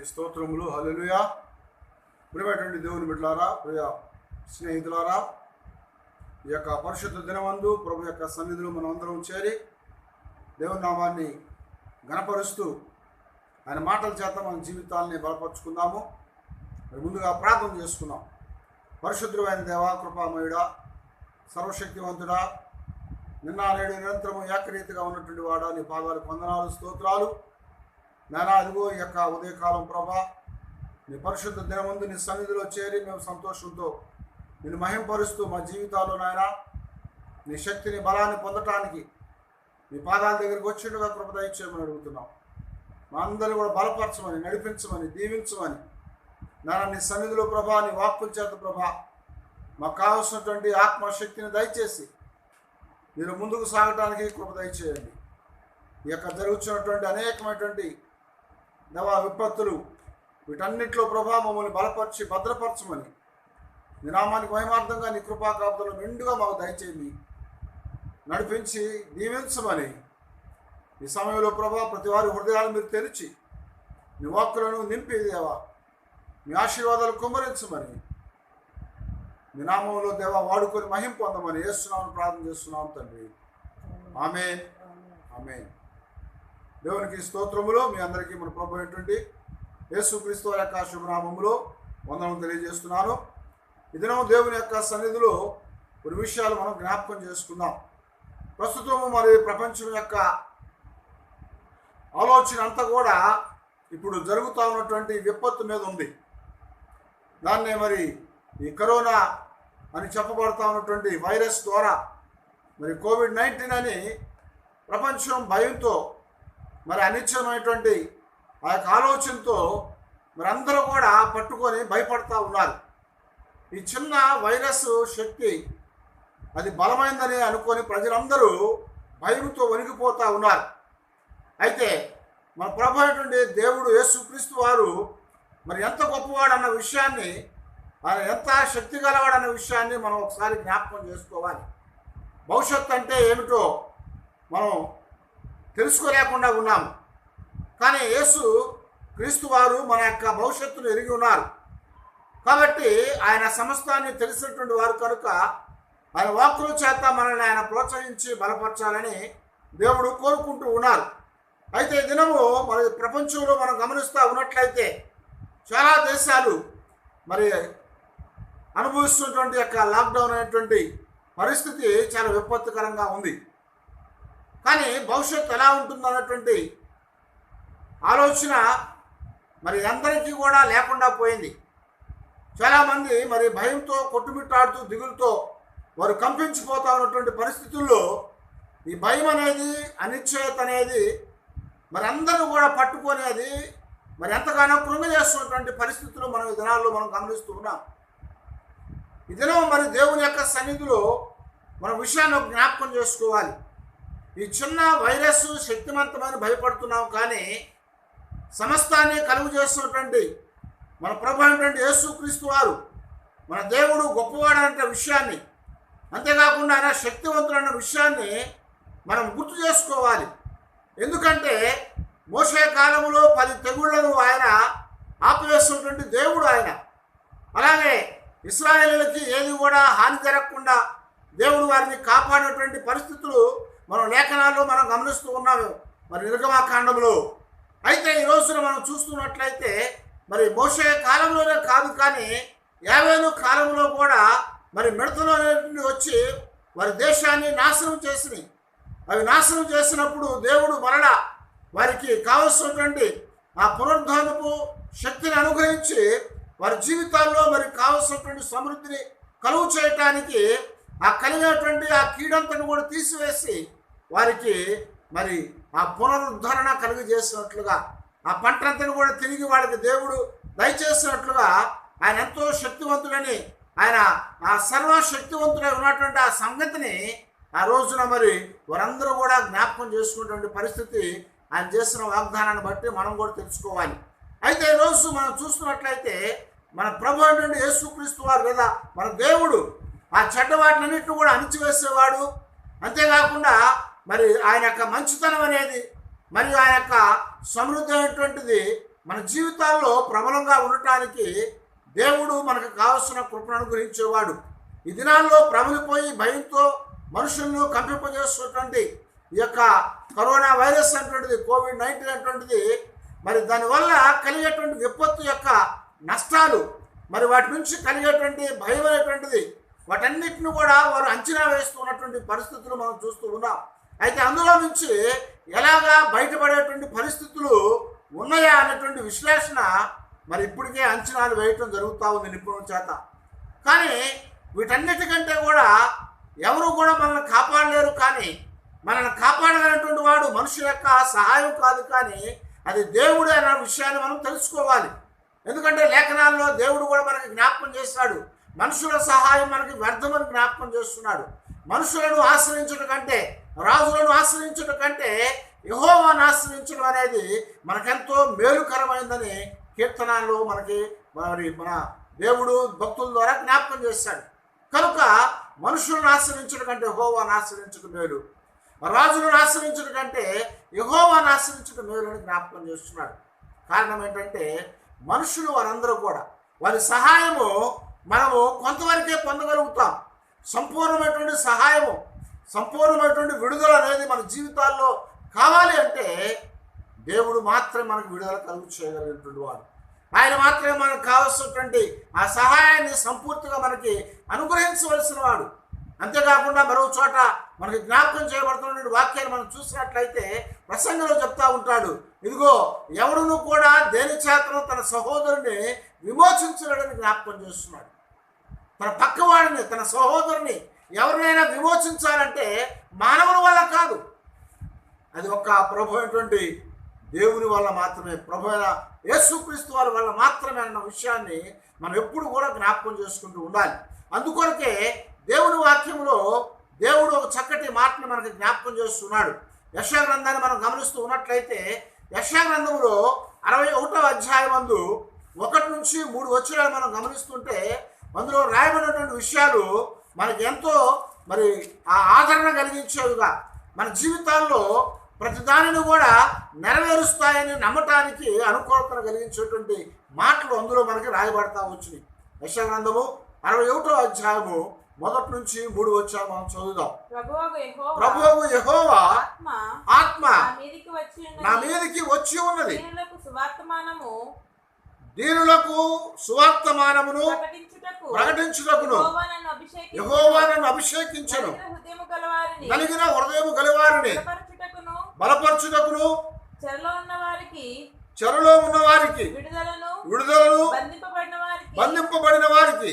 స్తోత్రములు హల్లెలూయా. ప్రియమైనటువంటి దేవుని బిడ్డలారా, ప్రియ స్నేహితులారా, ఈ యొక్క పరిశుద్ధ దినమందు ప్రభు యొక్క సన్నిధిలో మనం అందరం చేరి దేవుని నామాన్ని గణపరుస్తూ ఆయన మాటల చేత మన జీవితాలని బలపరుచుకుందాము. ముందుగా ప్రార్థన చేసుకుందాం. పరిశుద్ధమైన దేవా, కృపామయుడా, సర్వశక్తివంతుడా, నిన్న నేడు నిరంతరము ఏకరీతిగా ఉన్నటువంటి వాడా, నీ పాదాలు వందనాలు, స్తోత్రాలు నానా. అదిగో ఈ యొక్క ఉదయకాలం ప్రభా, నీ పరిశుద్ధ దినమందు నీ సన్నిధిలో చేరి మేము సంతోషంతో నేను మహింపరుస్తూ మా జీవితాల్లో నాయన నీ శక్తిని బలాన్ని పొందటానికి నీ పాదాల దగ్గరికి వచ్చినట్టుగా కృప దయచేయమని అడుగుతున్నాం. మా అందరినీ కూడా బలపరచమని, నడిపించమని, దీవించమని నాన్న నీ సన్నిధిలో ప్రభా, నీ వాక్కుల చేత ప్రభా మాకు కావలసినటువంటి ఆత్మశక్తిని దయచేసి మీరు ముందుకు సాగటానికి కృప దయచేయండి. ఈ యొక్క జరుగుతున్నటువంటి అనేకమైనటువంటి నవ విపత్తులు వీటన్నిటిలో ప్రభా మమ్మల్ని బలపరిచి భద్రపరచమని, నీ నామానికి మహిమార్థంగా నీ కృపా కాపుదలు నిండుగా మాకు దయచేయండి, నడిపించి దీవించమని ఈ సమయంలో ప్రభా ప్రతి వారి హృదయాలు మీరు తెరిచి నీ వాక్కులను నింపి దేవా మీ ఆశీర్వాదాలు కుమ్మరించమని మీ నామంలో దేవా వాడుకొని మహిం పొందమని యేసునామమున ప్రార్థన చేస్తున్నాం తండ్రి. ఆమేన్, ఆమేన్. దేవునికి స్తోత్రములు. మీ అందరికీ మన ప్రభు అయినటువంటి యేసుక్రీస్తు వారి యొక్క శుభనామములో వందనం తెలియజేస్తున్నాను. ఈ దినం దేవుని యొక్క సన్నిధిలో కొన్ని విషయాలు మనం జ్ఞాపకం చేసుకుందాం. ప్రస్తుతం మరి ప్రపంచం యొక్క ఆలోచన అంతా కూడా ఇప్పుడు జరుగుతూ ఉన్నటువంటి విపత్తు మీద ఉంది. దాన్నే మరి ఈ కరోనా అని చెప్పబడుతూ ఉన్నటువంటి వైరస్ ద్వారా మరి కోవిడ్-19 అని ప్రపంచం భయంతో మరి అనిశ్చయమైనటువంటి ఆ యొక్క ఆలోచనతో మరి అందరూ కూడా పట్టుకొని భయపడుతూ ఉన్నారు. ఈ చిన్న వైరస్ శక్తి అది బలమైందని అనుకొని ప్రజలందరూ భయంతో వణికిపోతూ ఉన్నారు. అయితే మన ప్రభు అయినటువంటి దేవుడు యేసుక్రీస్తు వారు మరి ఎంత గొప్పవాడు అన్న విషయాన్ని, ఆయన ఎంత శక్తి గలవాడన్న విషయాన్ని మనం ఒకసారి జ్ఞాపకం చేసుకోవాలి. భవిష్యత్తు అంటే ఏమిటో మనం తెలుసుకోలేకుండా ఉన్నాము. కానీ యేసు క్రీస్తు వారు మన యొక్క భవిష్యత్తును ఎరిగి ఉన్నారు. కాబట్టి ఆయన సమస్తాన్ని తెలిసినటువంటి వారు కనుక ఆయన వాక్కుల చేత మనల్ని ఆయన ప్రోత్సహించి బలపరచాలని దేవుడు కోరుకుంటూ ఉన్నారు. అయితే ఈ దినము మన ప్రపంచంలో మనం గమనిస్తూ ఉన్నట్లయితే చాలా దేశాలు మరి అనుభవిస్తున్నటువంటి యొక్క లాక్డౌన్ అనేటువంటి పరిస్థితి చాలా విపత్తుకరంగా ఉంది. కానీ భవిష్యత్తు ఎలా ఉంటుందన్నటువంటి ఆలోచన మరి అందరికీ కూడా లేకుండా పోయింది. చాలామంది మరి భయంతో కొట్టుమిట్టాడుతూ దిగులుతో వారు కంపించిపోతూ ఉన్నటువంటి పరిస్థితుల్లో ఈ భయం అనేది, అనిశ్చయత అనేది మరి అందరూ కూడా పట్టుకొని అది మరి ఎంతగానో కృంగజేస్తున్నటువంటి పరిస్థితులు మనం ఈ దినాల్లో మనం గమనిస్తూ ఉన్నాం. ఈ దినం మరి దేవుని యొక్క సన్నిధిలో మన విషయాన్ని జ్ఞాపకం చేసుకోవాలి. ఈ చిన్న వైరస్ శక్తివంతమని భయపడుతున్నాం, కానీ సమస్తాన్ని కలుగు చేస్తున్నటువంటి మన ప్రభు అయినటువంటి యేసుక్రీస్తు వారు మన దేవుడు గొప్పవాడనే విషయాన్ని, అంతేకాకుండా ఆయన శక్తివంతుడన్న విషయాన్ని మనం గుర్తు చేసుకోవాలి. ఎందుకంటే మోషే కాలంలో 10 తెగుళ్లను ఆయన ఆపివేస్తున్నటువంటి దేవుడు ఆయన. అలాగే ఇశ్రాయేలులకి ఏది కూడా హాని జరగకుండా దేవుడు వారిని కాపాడినటువంటి పరిస్థితులు మనం లేఖనాల్లో మనం గమనిస్తూ ఉన్నాము మరి నిర్గమాకాండంలో. అయితే ఈ రోజున మనం చూస్తున్నట్లయితే మరి మోషే కాలంలోనే కాదు, కానీ యావేలు కాలంలో కూడా మరి మిడతలు అనేటువంటి వచ్చి వారి దేశాన్ని నాశనం చేసినాయి. అవి నాశనం చేసినప్పుడు దేవుడు మరలా వారికి కావలసినటువంటి ఆ పునరుద్ధానపు శక్తిని అనుగ్రహించి వారి జీవితాల్లో మరి కావలసినటువంటి సమృద్ధిని కలుగు చేయటానికి ఆ కలిగినటువంటి ఆ కీడంతను కూడా తీసివేసి వారికి మరి ఆ పునరుద్ధరణ కలుగజేసినట్లుగా, ఆ పంటంతను కూడా తిరిగి వాళ్ళకి దేవుడు దయచేసినట్లుగా ఆయన ఎంతో శక్తివంతుడని, ఆయన ఆ సర్వశక్తివంతుడై ఉన్నటువంటి ఆ సంగతిని ఆ రోజున మరి వారందరూ కూడా జ్ఞాపకం చేసుకునేటువంటి పరిస్థితి ఆయన చేసిన వాగ్దానాన్ని బట్టి మనం కూడా తెలుసుకోవాలి. అయితే ఈరోజు మనం చూస్తున్నట్లయితే మన ప్రభు అయినటువంటి యేసుక్రీస్తు వారు లేదా మన దేవుడు ఆ చెడ్డ వాటినన్నింటిని కూడా అణిచివేసేవాడు. అంతేకాకుండా మరి ఆయన యొక్క మంచితనం అనేది మరియు ఆయన యొక్క సమృద్ధి అయినటువంటిది మన జీవితాల్లో ప్రబలంగా ఉండటానికి దేవుడు మనకు కావలసిన కృపను అనుగ్రహించేవాడు. ఈ దినాల్లో ప్రబలిపోయి భయంతో మనుషులను కంపింపజేస్తున్నటువంటి ఈ యొక్క కరోనా వైరస్ అనేటువంటిది, కోవిడ్-19 అనేటువంటిది, మరి దానివల్ల కలిగేటువంటి విపత్తు యొక్క నష్టాలు, మరి వాటి నుంచి కలిగేటువంటి భయం అనేటువంటిది, వాటన్నిటిని కూడా వారు అంచనా వేస్తున్నటువంటి పరిస్థితులు మనం చూస్తూ ఉన్నాం. అయితే అందులో నుంచి ఎలాగా బయటపడేటువంటి పరిస్థితులు ఉన్నాయా అనేటువంటి విశ్లేషణ మరి ఇప్పటికే అంచనాలు వేయటం జరుగుతూ ఉంది నిపుణుల చేత. కానీ వీటన్నిటికంటే కూడా ఎవరు కూడా మనల్ని కాపాడలేరు. కానీ మనల్ని కాపాడగలిగినటువంటి వాడు మనుషుల యొక్క సహాయం కాదు, కానీ అది దేవుడు అనే విషయాన్ని మనం తెలుసుకోవాలి. ఎందుకంటే లేఖనాల్లో దేవుడు కూడా మనకి జ్ఞాపకం చేస్తాడు, మనుషుల సహాయం మనకి వ్యర్థమని జ్ఞాపకం చేస్తున్నాడు. మనుషులను ఆశ్రయించడం కంటే, రాజులను ఆశ్రయించడం కంటే యెహోవాను ఆశ్రయించడం అనేది మనకెంతో మేలుకరమైందని కీర్తనాల్లో మనకి మన దేవుడు భక్తుల ద్వారా జ్ఞాపకం చేశాడు. కనుక మనుషులను ఆశ్రయించడం కంటే యెహోవాను ఆశ్రయించడం మేలు, రాజులను ఆశ్రయించడం కంటే యెహోవాను ఆశ్రయించడం మేలు అని జ్ఞాపకం చేస్తున్నాడు. కారణం ఏంటంటే మనుషులు వారందరూ కూడా వారి సహాయము మనము కొంతవరకే పొందగలుగుతాం. సంపూర్ణమైనటువంటి సహాయము, సంపూర్ణమైనటువంటి విడుదల అనేది మన జీవితాల్లో కావాలి అంటే దేవుడు మాత్రమే మనకు విడుదల కలుగు చేయగలిగినటువంటి వాడు. ఆయన మాత్రమే మనకు కావాల్సినటువంటి ఆ సహాయాన్ని సంపూర్తిగా మనకి అనుగ్రహించవలసిన వాడు. అంతేకాకుండా మరో చోట మనకి జ్ఞాపకం చేయబడుతున్నటువంటి వాక్యాన్ని మనం చూసినట్లయితే ప్రసంగంలో చెప్తా ఉంటాడు, ఇదిగో ఎవడును కూడా దేని చేతను తన సహోదరుని విమోచించలేడని జ్ఞాపకం చేస్తున్నాడు. తన పక్కవాడిని, తన సహోదరుని ఎవరినైనా విమోచించాలంటే మానవుల వల్ల కాదు, అది ఒక్క ప్రభు అయినటువంటి దేవుని వల్ల మాత్రమే, ప్రభు అయిన యేసుక్రీస్తు వారి వల్ల మాత్రమే అన్న విషయాన్ని మనం ఎప్పుడు కూడా జ్ఞాపకం చేసుకుంటూ ఉండాలి. అందుకొరకే దేవుని వాక్యంలో దేవుడు ఒక చక్కటి మాటని మనకి జ్ఞాపకం చేస్తున్నాడు. యెషయా గ్రంథాన్ని మనం గమనిస్తూ ఉన్నట్లయితే యెషయా గ్రంథంలో 61వ అధ్యాయం 1 నుంచి 3 వచనాలు మనం గమనిస్తుంటే అందులో రాయబడినటువంటి విషయాలు మనకి ఎంతో మరి ఆ ఆదరణ కలిగించేవిగా, మన జీవితాల్లో ప్రతి దానిని కూడా నెరవేరుస్తాయని నమ్మటానికి అనుకూలతను కలిగించేటువంటి మాటలు అందులో మనకి రాయబడతా వచ్చినాయి. యెషయా గ్రంథము 61వ అధ్యాయము 1 నుంచి 3 వచనాలు మనం చదువుదాం. ప్రభువు యెహోవా ఆత్మ నా మీదికి వచ్చి ఉన్నది, దీనులకు సువార్తమానమును ప్రకటించుటకును యెహోవా నన్ను అభిషేకించెను, నలిగిన హృదయము గలవారిని బలపరచుటకును చెరలో ఉన్న వారికి విడుదలను బంధింపబడిన వారికి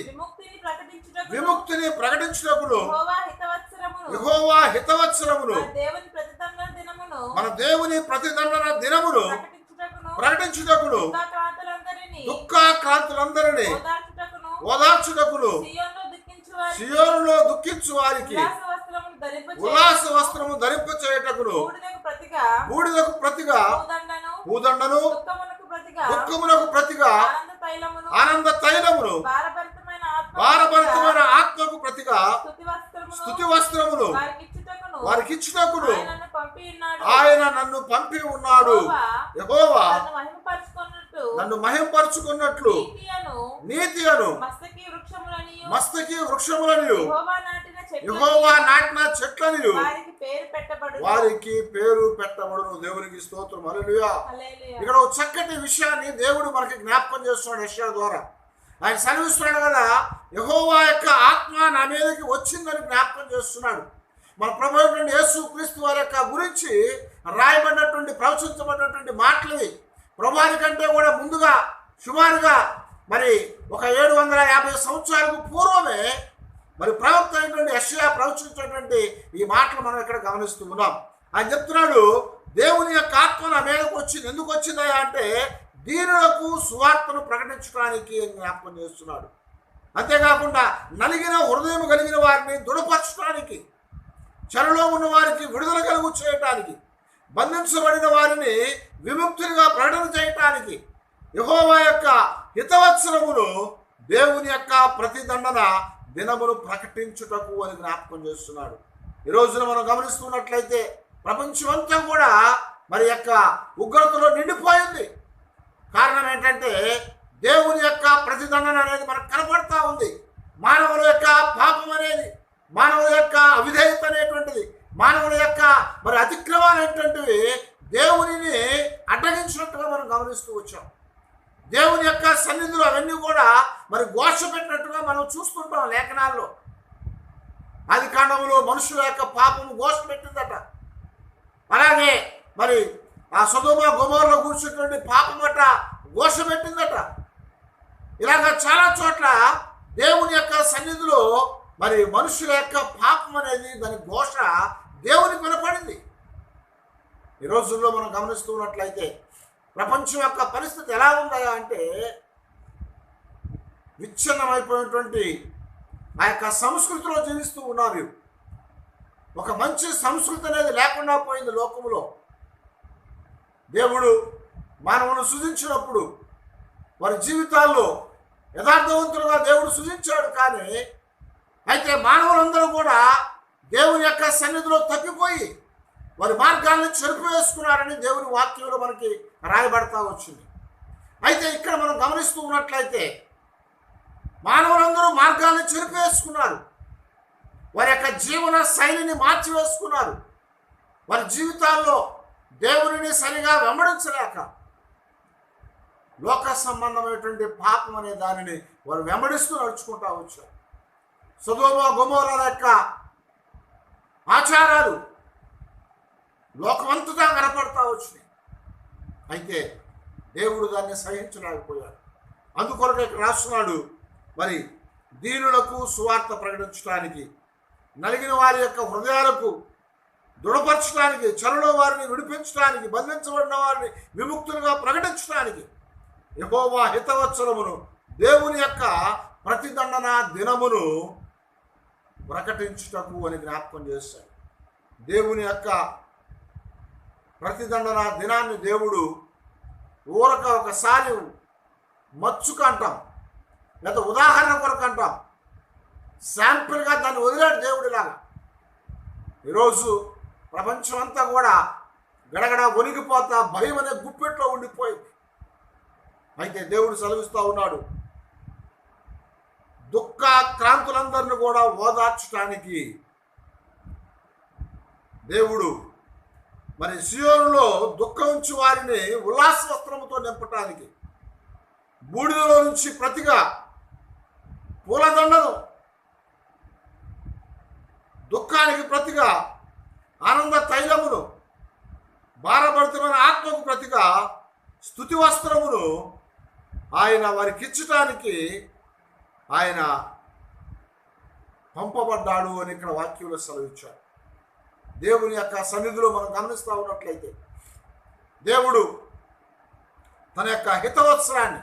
విముక్తిని ప్రకటించుటకును యెహోవా హితవత్సరమును మన దేవుని ప్రతిదండన దినమును ప్రకటించుటకును దుఃఖాక్రాంతులందరినీ ఓదార్చుటకును సియోనులో దుఃఖించు వారికి ఉల్లాస వస్త్రము ధరింప చేయటకును బూడిదకు ప్రతిగా భూదండను దుఃఖమునకు ప్రతిగా ఆనంద తైలమును భారభరితమైన ఆత్మకు ప్రతిగా స్తుతి వస్త్రమును వారికి ఇచ్చుటకును ఆయన నన్ను పంపి ఉన్నాడు. యెహోవా నన్ను మహింపరచుకున్నట్లు నీతి అను మస్తకి వృక్షములను యెహోవా నాటిన చెట్లను వారికి పేరు పెట్టబడును. దేవునికి స్తోత్రం, హల్లెలూయా. ఇక్కడ ఒక చక్కటి విషయాన్ని దేవుడు మనకి జ్ఞాపకం చేస్తున్నాడు యెషయా ద్వారా. ఆయన సెలవిస్తున్నాడు కదా, యెహోవా యొక్క ఆత్మ నా మీదకి వచ్చిందని జ్ఞాపకం చేస్తున్నాడు. మన ప్రభు అయినటువంటి యేసుక్రీస్తు వారి యొక్క గురించి రాయబడినటువంటి ప్రవచించబడినటువంటి మాటలు ప్రభువారి కంటే కూడా ముందుగా సుమారుగా మరి ఒక 750 సంవత్సరాలకు పూర్వమే మరి ప్రవక్త అయినటువంటి యెషయా ప్రవచించినటువంటి ఈ మాటలు మనం ఇక్కడ గమనిస్తూ ఉన్నాం. ఆయన చెప్తున్నాడు, దేవుని యొక్క ఆత్మ నా మీదకు వచ్చింది. ఎందుకు వచ్చిందయ్యా అంటే దీనులకు సువార్తను ప్రకటించడానికి జ్ఞాపకం చేస్తున్నాడు. అంతేకాకుండా నలిగిన హృదయం కలిగిన వారిని దృఢపరచడానికి, చెరలో ఉన్న వారికి విడుదల కలుగు చేయటానికి, బంధించబడిన వారిని విముక్తులుగా ప్రకటన చేయటానికి, యెహోవా యొక్క హితవత్సరమును దేవుని యొక్క ప్రతిదండన దినమును ప్రకటించుటకు అని జ్ఞాపకం చేస్తున్నాడు. ఈ రోజున మనం గమనిస్తున్నట్లయితే ప్రపంచమంతా కూడా మరి యొక్క ఉగ్రతలో నిండిపోయింది. కారణం ఏంటంటే దేవుని యొక్క ప్రతిదండన అనేది మనకు కనపడతా ఉంది. మానవుల యొక్క పాపం అనేది, మానవుల యొక్క అవిధేయత అనేటువంటిది, మానవుల యొక్క మరి అతిక్రమాలు అనేటువంటివి దేవునిని అడ్డగించినట్టుగా మనం గమనిస్తూ వచ్చాం. దేవుని యొక్క సన్నిధిలో అవన్నీ కూడా మరి ఘోష పెట్టినట్టుగా మనం చూస్తుంటాం లేఖనాల్లో. ఆది కాండంలో మనుషుల యొక్క పాపము ఘోష పెట్టిందట. అలాగే మరి ఆ సొదొమ గొమొర్రాలో కూర్చున్నటువంటి పాపమట ఘోష పెట్టిందట. ఇలాగ చాలా చోట్ల దేవుని యొక్క సన్నిధిలో మరి మనుషుల యొక్క పాపం అనేది దాని ఘోష దేవునికి వినపడింది. ఈ రోజుల్లో మనం గమనిస్తున్నట్లయితే ప్రపంచం యొక్క పరిస్థితి ఎలా ఉందా అంటే విచ్ఛిన్నమైపోయినటువంటి ఆ యొక్క సంస్కృతిలో జీవిస్తూ ఉన్నారు. ఒక మంచి సంస్కృతి అనేది లేకుండా పోయింది లోకంలో. దేవుడు మానవుని సృజించినప్పుడు వారి జీవితాల్లో యథార్థవంతులుగా దేవుడు సృజించాడు. కానీ అయితే మానవులందరూ కూడా దేవుని యొక్క సన్నిధిలో తప్పిపోయి వారి మార్గాలను చెరిపివేసుకున్నారని దేవుని వాక్యంలో మనకి రాయబడతా వచ్చింది. అయితే ఇక్కడ మనం గమనిస్తూ ఉన్నట్లయితే మానవులందరూ మార్గాలను చెరిపివేసుకున్నారు. వారి యొక్క జీవన శైలిని మార్చివేసుకున్నారు. వారి జీవితాల్లో దేవునిని సరిగా వెంబడించలేక లోక సంబంధమైనటువంటి పాపం అనే దానిని వారు వెంబడిస్తూ నడుచుకుంటా వచ్చారు. సొదొమ గొమొర్రాల యొక్క ఆచారాలు లోకమంతటా కనపడతా వచ్చినాయి. అయితే దేవుడు దాన్ని సహించలేకపోయాడు. అందుకొరకు ఇక్కడ రాస్తున్నాడు, మరి దీనులకు సువార్త ప్రకటించడానికి, నలిగిన వారి యొక్క హృదయాలకు దృఢపరచడానికి, చెరలో వారిని విడిపించడానికి, బంధించబడిన వారిని విముక్తులుగా ప్రకటించడానికి, యెహోవా హితవత్సరమును దేవుని యొక్క ప్రతిదండన దినమును ప్రకటించుటకు అని జ్ఞాపకం చేశాడు. దేవుని యొక్క ప్రతిదండన దినాన్ని దేవుడు ఊరక ఒకసారి మచ్చుకు అంటాం, లేదా ఉదాహరణ కొరకు అంటాం, శాంపిల్గా దాన్ని వదిలేడు దేవుడిలాగా. ఈరోజు ప్రపంచం అంతా కూడా గడగడ వణిగిపోతా భయం అనే గుప్పెట్లో ఉండిపోయింది. అయితే దేవుడు సెలవిస్తూ ఉన్నాడు, దుఃఖ క్రాంతులందరినీ కూడా ఓదార్చడానికి దేవుడు మరి సియోనులో దుఃఖించు వారిని ఉల్లాస వస్త్రముతో నింపటానికి, బూడిదలో నుంచి ప్రతిగా పూలదండను, దుఃఖానికి ప్రతిగా ఆనంద తైలమును, భారభరితమైన ఆత్మకు ప్రతిగా స్తుతి వస్త్రమును ఆయన వారికి ఇచ్చటానికి ఆయన పంపబడ్డాడు అని ఇక్కడ వాక్యంలో సెలవిచ్చాడు. దేవుని యొక్క సన్నిధిలో మనం గమనిస్తూ ఉన్నట్లయితే దేవుడు తన యొక్క హితవత్సరాన్ని,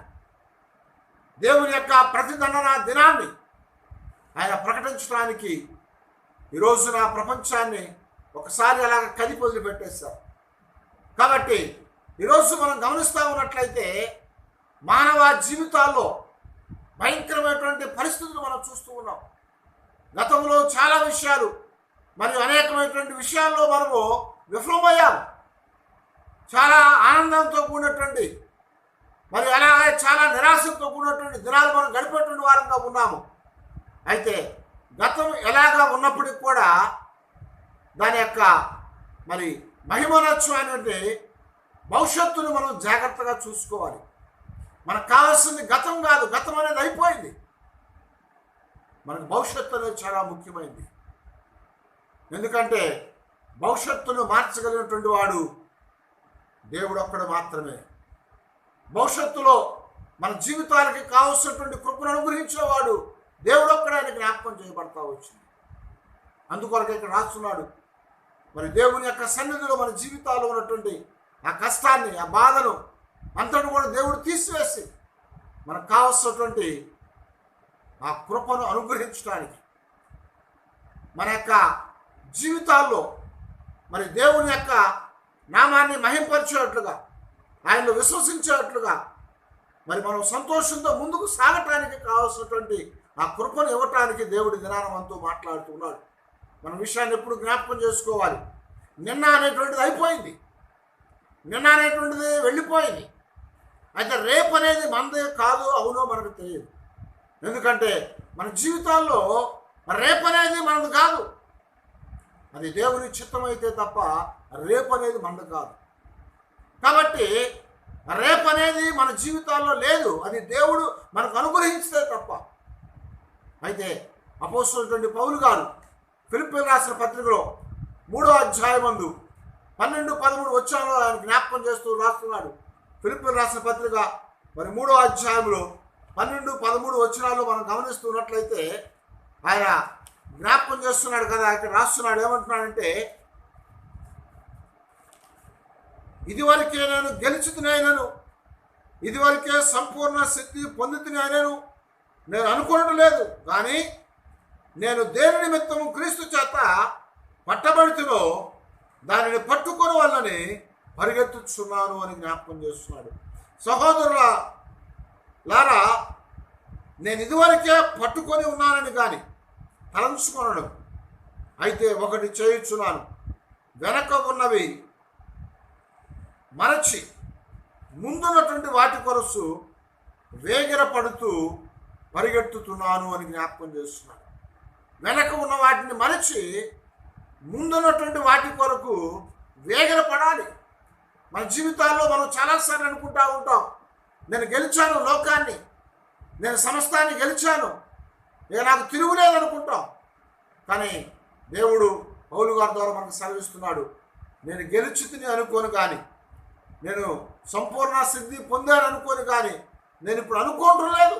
దేవుని యొక్క ప్రతిదండన దినాన్ని ఆయన ప్రకటించడానికి ఈ రోజున ప్రపంచాన్ని ఒకసారి అలాగ కదిపి వదిలిపెట్టేశారు. కాబట్టి ఈరోజు మనం గమనిస్తూ ఉన్నట్లయితే మానవ జీవితాల్లో భయంకరమైనటువంటి పరిస్థితులు మనం చూస్తూ ఉన్నాం. గతంలో చాలా విషయాలు మరియు అనేకమైనటువంటి విషయాల్లో మనము విఫలమయ్యాము. చాలా ఆనందంతో కూడినటువంటి మరి అలాగే చాలా నిరాశతో కూడినటువంటి దినాలు మనం గడిపేటువంటి వారంగా ఉన్నాము. అయితే గతం ఎలాగా ఉన్నప్పటికీ కూడా దాని యొక్క మరి మహిమనత్వాన్ని భవిష్యత్తును మనం జాగ్రత్తగా చూసుకోవాలి. మనకు కావాల్సింది గతం కాదు, గతం అనేది అయిపోయింది. మనకు భవిష్యత్తు అనేది చాలా ముఖ్యమైనది. ఎందుకంటే భవిష్యత్తును మార్చగలిగినటువంటి వాడు దేవుడు ఒక్కడు మాత్రమే. భవిష్యత్తులో మన జీవితాలకి కావలసినటువంటి కృపను అనుగ్రహించేవాడు దేవుడు ఒక్కడే జ్ఞాపకం చేయబడతా వచ్చింది. అందుకొరకు ఇక్కడ రాస్తున్నాడు, మరి దేవుని యొక్క సన్నిధిలో మన జీవితాల్లో ఉన్నటువంటి ఆ కష్టాన్ని, ఆ బాధను అంతటి కూడా దేవుడు తీసివేసి మనకు కావలసినటువంటి ఆ కృపను అనుగ్రహించడానికి, మన యొక్క జీవితాల్లో మరి దేవుని యొక్క నామాన్ని మహింపరిచేట్లుగా, ఆయనను విశ్వసించేట్లుగా మరి మనం సంతోషంతో ముందుకు సాగటానికి కావాల్సినటువంటి ఆ కృపను ఇవ్వటానికి దేవుడి దినానమంతో మాట్లాడుతున్నాడు. మన విషయాన్ని ఎప్పుడు జ్ఞాపకం చేసుకోవాలి. నిన్న అనేటువంటిది అయిపోయింది, నిన్న అనేటువంటిది వెళ్ళిపోయింది. అయితే రేపు అనేది మనదే కాదు అవునో మనకు తెలియదు. ఎందుకంటే మన జీవితాల్లో రేపు అనేది మనది కాదు. అది దేవుని చిత్తం అయితే తప్ప రేపు అనేది మనది కాదు. కాబట్టి రేపు అనేది మన జీవితాల్లో లేదు. అది దేవుడు మనకు అనుగ్రహించితే తప్ప. అయితే అపోస్తలుడైన పౌలు గారు ఫిలిప్పీయులకు రాసిన పత్రికలో 3వ అధ్యాయమందు 12-13 వచనాల్లో ఆయన జ్ఞాపకం చేస్తూ రాస్తున్నాడు. ఫిలిప్పీయులకు రాసిన పత్రిక మరి 3వ అధ్యాయంలో 12-13 వచనాల్లో మనం గమనిస్తున్నట్లయితే ఆయన జ్ఞాపకం చేస్తున్నాడు కదా. ఇక్కడ రాస్తున్నాడు, ఏమంటున్నాడంటే, ఇదివరకే నేను గెలిచితినైనను, ఇదివరకే సంపూర్ణ శక్తి పొందితినైనను నేను అనుకోవడం లేదు, కానీ నేను దేని నిమిత్తము క్రీస్తు చేత పట్టబడితినో దానిని పట్టుకొని వాళ్ళని పరిగెత్తుచున్నాను అని జ్ఞాపకం చేస్తున్నాడు. సహోదరులారా, నేను ఇదివరకే పట్టుకొని ఉన్నానని కానీ తలంచుకొనను. అయితే ఒకటి చేయుచున్నాను, వెనక ఉన్నవి మరచి ముందున్నటువంటి వాటి కొరసు వేగిర పడుతూ పరిగెత్తుతున్నాను అని జ్ఞాపకం చేస్తున్నాడు. వెనక ఉన్న వాటిని మరచి ముందున్నటువంటి వాటి కొరకు వేగిర పడాలి. మన జీవితాల్లో మనం చాలాసార్లు అనుకుంటూ ఉంటాం, నేను గెలిచాను లోకాన్ని, నేను సమస్తాన్ని గెలిచాను, ఇక నాకు తిరుగులేదు అనుకుంటాం. కానీ దేవుడు పౌలు గారి ద్వారా మనకు సెలవిస్తున్నాడు, నేను గెలిచితిని అనుకోను కానీ, నేను సంపూర్ణ సిద్ధి పొందాను అనుకోని కానీ నేను ఇప్పుడు అనుకోవటం లేదు.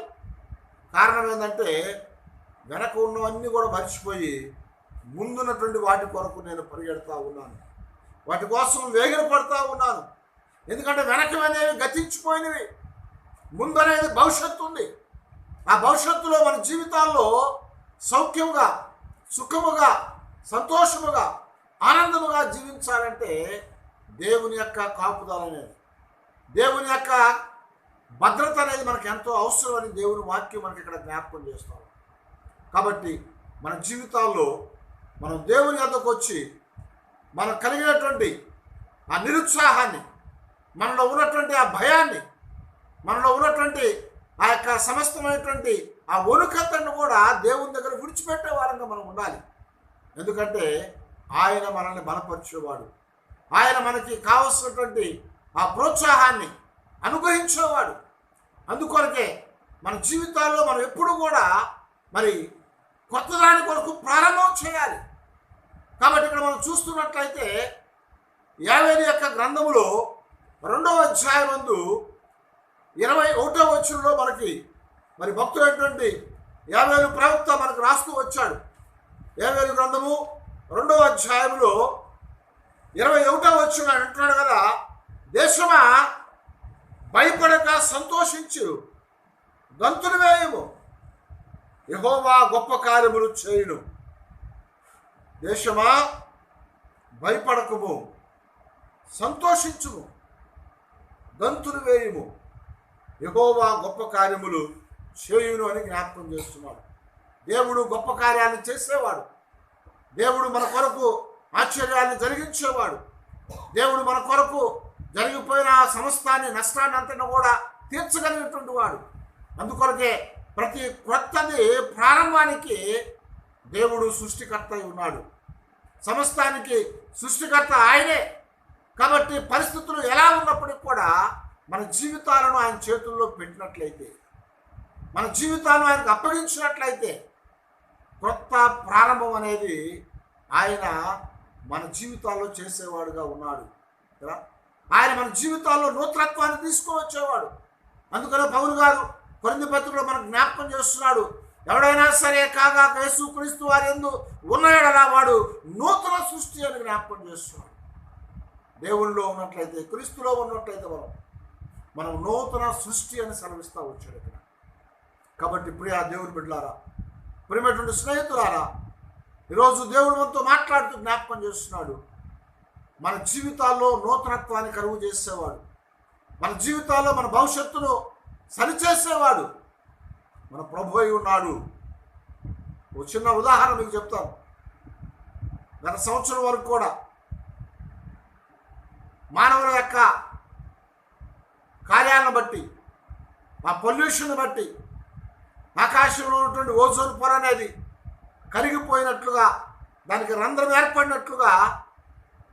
కారణం ఏంటంటే వెనక ఉన్నవన్నీ కూడా మర్చిపోయి ముందున్నటువంటి వాటి కొరకు నేను పరిగెడతా ఉన్నాను, వాటి కోసం వేగిర పడుతూ ఉన్నాను. ఎందుకంటే వెనక అనేవి గతించిపోయినవి, ముందు అనేది భవిష్యత్తు ఉంది. ఆ భవిష్యత్తులో మన జీవితాల్లో సౌఖ్యముగా, సుఖముగా, సంతోషముగా, ఆనందముగా జీవించాలంటే దేవుని యొక్క కాపుదల అనేది, దేవుని యొక్క భద్రత అనేది మనకు ఎంతో అవసరమని దేవుని వాక్యం మనకి ఇక్కడ జ్ఞాపకం చేస్తాం. కాబట్టి మన జీవితాల్లో మనం దేవుని వద్దకు వచ్చి మనకు కలిగినటువంటి ఆ నిరుత్సాహాన్ని, మనలో ఉన్నటువంటి ఆ భయాన్ని, మనలో ఉన్నటువంటి ఆ యొక్క సమస్తమైనటువంటి ఆ వణుకతను కూడా దేవుని దగ్గర విడిచిపెట్టే వారంగా మనం ఉండాలి. ఎందుకంటే ఆయన మనల్ని బలపరిచేవాడు, ఆయన మనకి కావలసినటువంటి ఆ ప్రోత్సాహాన్ని అనుగ్రహించేవాడు. అందుకొరకే మన జీవితాల్లో మనం ఎప్పుడు కూడా మరి కొత్త దాని కొరకు ప్రారంభం చేయాలి. కాబట్టి ఇక్కడ మనం చూస్తున్నట్లయితే యావేలు యొక్క గ్రంథములో 2వ అధ్యాయమందు 21వ వచనంలో మనకి మరి భక్తుడైనటువంటి యావేలు ప్రవక్త మనకు రాస్తూ వచ్చాడు. యావేలు గ్రంథము 2వ అధ్యాయంలో 21వ వచనం అంటున్నాడు కదా, దేశమా భయపడక సంతోషించు, గంతులు వేయము, యెహోవా గొప్ప కార్యములు చేయును. దేశమా భయపడకము, సంతోషించుము, గంతులు వేయము, యెహోవా గొప్ప కార్యములు చేయును అని జ్ఞాపకం చేస్తున్నాడు. దేవుడు గొప్ప కార్యాలను చేసేవాడు. దేవుడు మన కొరకు ఆశ్చర్యాన్ని జరిగించేవాడు. దేవుడు మన కొరకు జరిగిపోయిన సమస్తాన్ని, నష్టాన్ని అంతటా కూడా తీర్చగలిగినటువంటి వాడు. అందుకొరకే ప్రతి కొత్తది ప్రారంభానికి దేవుడు సృష్టికర్త అయి ఉన్నాడు. సమస్తానికి సృష్టికర్త ఆయనే. కాబట్టి పరిస్థితులు ఎలా ఉన్నప్పటికీ కూడా మన జీవితాలను ఆయన చేతుల్లో పెట్టినట్లయితే, మన జీవితాలను ఆయనకు అప్పగించినట్లయితే కొత్త ప్రారంభం అనేది ఆయన మన జీవితాల్లో చేసేవాడుగా ఉన్నాడు కదా. ఆయన మన జీవితాల్లో నూతనత్వాన్ని తీసుకువచ్చేవాడు. అందుకనే పౌలు గారు కొరింథీ పత్రికలో మనకు జ్ఞాపకం చేస్తున్నాడు, ఎవడైనా సరే కాగా యేసుక్రీస్తు వారి యందు ఉన్నాడలా వాడు నూతన సృష్టి అని జ్ఞాపకం చేస్తున్నాడు. దేవునిలో ఉన్నట్లయితే, క్రీస్తులో ఉన్నట్లయితే మనం నూతన సృష్టి అని సెలవిస్తూ వచ్చాడు ఇక్కడ. కాబట్టి ప్రియా దేవుని బిడ్డలారా, ప్రియమైనటువంటి స్నేహితులారా, ఈరోజు దేవుడు మనతో మాట్లాడుతూ జ్ఞాపకం చేస్తున్నాడు, మన జీవితాల్లో నూతనత్వాన్ని కలుగు చేసేవాడు, మన జీవితాల్లో మన భవిష్యత్తును సరిచేసేవాడు మన ప్రభు అయి ఉన్నాడు. ఒక చిన్న ఉదాహరణ మీకు చెప్తాను. గత సంవత్సరం వరకు కూడా మానవుల యొక్క కార్యాలను బట్టి, ఆ పొల్యూషన్ బట్టి ఆకాశంలో ఉన్నటువంటి ఓజోన్ పొర అనేది కరిగిపోయినట్లుగా, దానికి రంధ్రం ఏర్పడినట్లుగా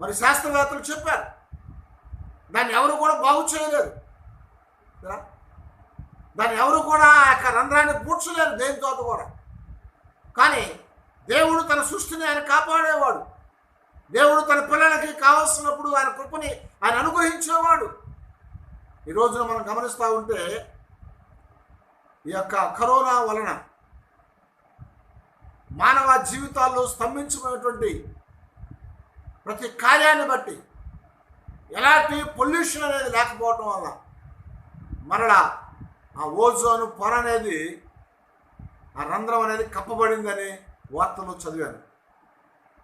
మరి శాస్త్రవేత్తలు చెప్పారు. దాన్ని ఎవరు కూడా బాగు చేయలేరు, దాన్ని ఎవరు కూడా ఆ యొక్క రంధ్రాన్ని పూడ్చలేరు దేనితో కూడా. కానీ దేవుడు తన సృష్టిని ఆయన కాపాడేవాడు. దేవుడు తన పిల్లలకి కావాల్సినప్పుడు ఆయన కృపని ఆయన అనుగ్రహించేవాడు. ఈ రోజున మనం గమనిస్తూ ఉంటే ఈ యొక్క కరోనా వలన మానవ జీవితాల్లో స్తంభించిపోయినటువంటి ప్రతి కార్యాన్ని బట్టి ఎలాంటి పొల్యూషన్ అనేది లేకపోవటం వల్ల మరలా ఆ ఓజోన్ పొర అనేది, ఆ రంధ్రం అనేది కప్పబడిందని వార్తలు చదివాను.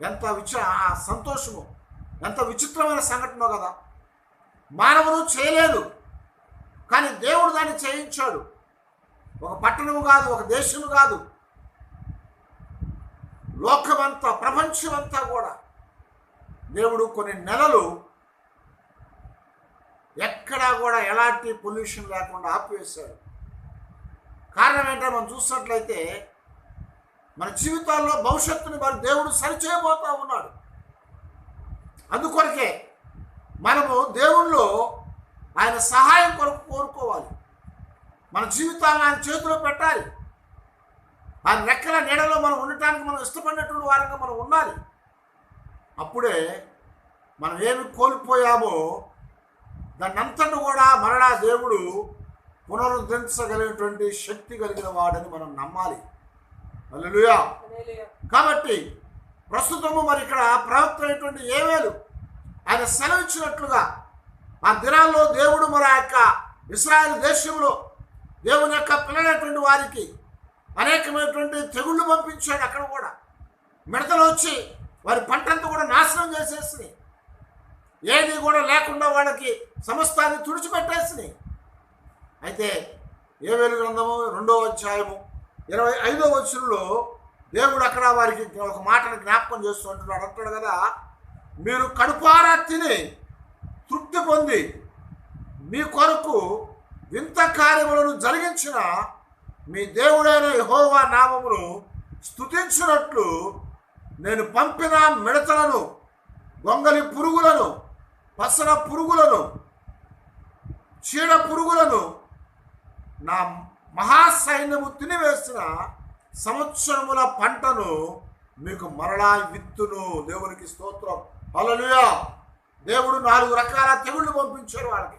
ఎంత సంతోషము, ఎంత విచిత్రమైన సంఘటన కదా. మానవుడు చేయలేదు, కానీ దేవుడు దాన్ని చేయించాడు. ఒక పట్టణము కాదు, ఒక దేశము కాదు, లోకమంతా, ప్రపంచమంతా కూడా దేవుడు కొన్ని నెలలు ఎక్కడా కూడా ఎలాంటి పొల్యూషన్ లేకుండా ఆపివేశాడు. కారణం ఏంటో మనం చూసినట్లయితే మన జీవితాల్లో భవిష్యత్తుని మరి దేవుడు సరిచేయబోతా ఉన్నాడు. అందుకొరకే మనము దేవుళ్ళో ఆయన సహాయం కొరకు కోరుకోవాలి. మన జీవితాలను ఆయన చేతిలో పెట్టాలి. ఆయన రెక్కల నీడలో మనం ఉండటానికి మనం ఇష్టపడినటువంటి వారంగా మనం ఉండాలి. అప్పుడే మనం ఏమి కోల్పోయామో దాన్నంతను కూడా మరలా దేవుడు పునరుద్ధరించగలిగినటువంటి శక్తి కలిగిన వాడని మనం నమ్మాలి. హల్లెలూయా. కాబట్టి ప్రస్తుతము మరి ఇక్కడ ప్రవక్త అయినటువంటి యోవేలు ఆయన సెలవిచ్చినట్లుగా ఆ దినాల్లో దేవుడు మరి ఆ యొక్క ఇశ్రాయేలు దేశంలో దేవుని యొక్క పిల్లలైనటువంటి వారికి అనేకమైనటువంటి తెగుళ్ళు పంపించాడు. అక్కడ కూడా మిడతలు వచ్చి వారి పంటంతా కూడా నాశనం చేసేసినాయి. ఏది కూడా లేకుండా వాళ్ళకి సమస్తాన్ని తుడిచిపెట్టేసినాయి. అయితే యోవేలు గ్రంథము 2వ అధ్యాయము 25వ వచనంలో దేవుడు అక్కడ వారికి ఒక మాటను జ్ఞాపకం చేస్తూ అంటున్నాడు. అంటాడు కదా, మీరు కడుపారా తిని తృప్తి పొంది మీ కొరకు వింత కార్యములను జరిగించిన మీ దేవుడైన యెహోవా నామమును స్తుతించినట్లు నేను పంపిన మిడతలను, గొంగలి పురుగులను, పసర పురుగులను, చీడ పురుగులను నా మహాసైన్యము తినివేసిన సంవత్సరముల పంటను మీకు మరలా విత్తును. దేవునికి స్తోత్రం. హల్లెలూయా. దేవుడు 4 రకాల తెగుళ్ళు పంపించారు వాళ్ళకి.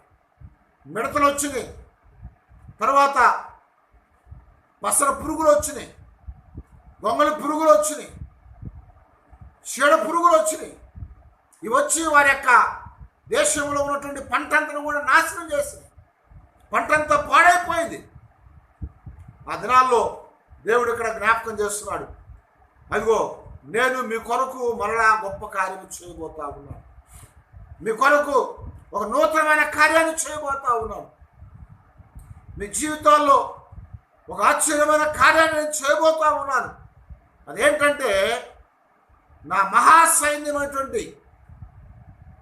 మిడతలు వచ్చినాయి, తర్వాత పసర పురుగులు వచ్చినాయి, గొంగళి పురుగులు వచ్చినాయి, చీడ పురుగులు వచ్చినాయి. ఇవి వచ్చి వారి యొక్క దేశంలో ఉన్నటువంటి పంటంతను కూడా నాశనం చేసింది. పంటంతా పాడైపోయింది. ఆ దినాల్లో దేవుడు ఇక్కడ జ్ఞాపకం చేస్తున్నాడు, అదిగో నేను మీ కొరకు మరలా గొప్ప కార్యం చేయబోతా ఉన్నాను, మీ కొరకు ఒక నూతనమైన కార్యాన్ని చేయబోతా ఉన్నాను, మీ జీవితాల్లో ఒక ఆశ్చర్యమైన కార్యాన్ని నేను చేయబోతా ఉన్నాను. అదేంటంటే నా మహాసైన్యమైనటువంటి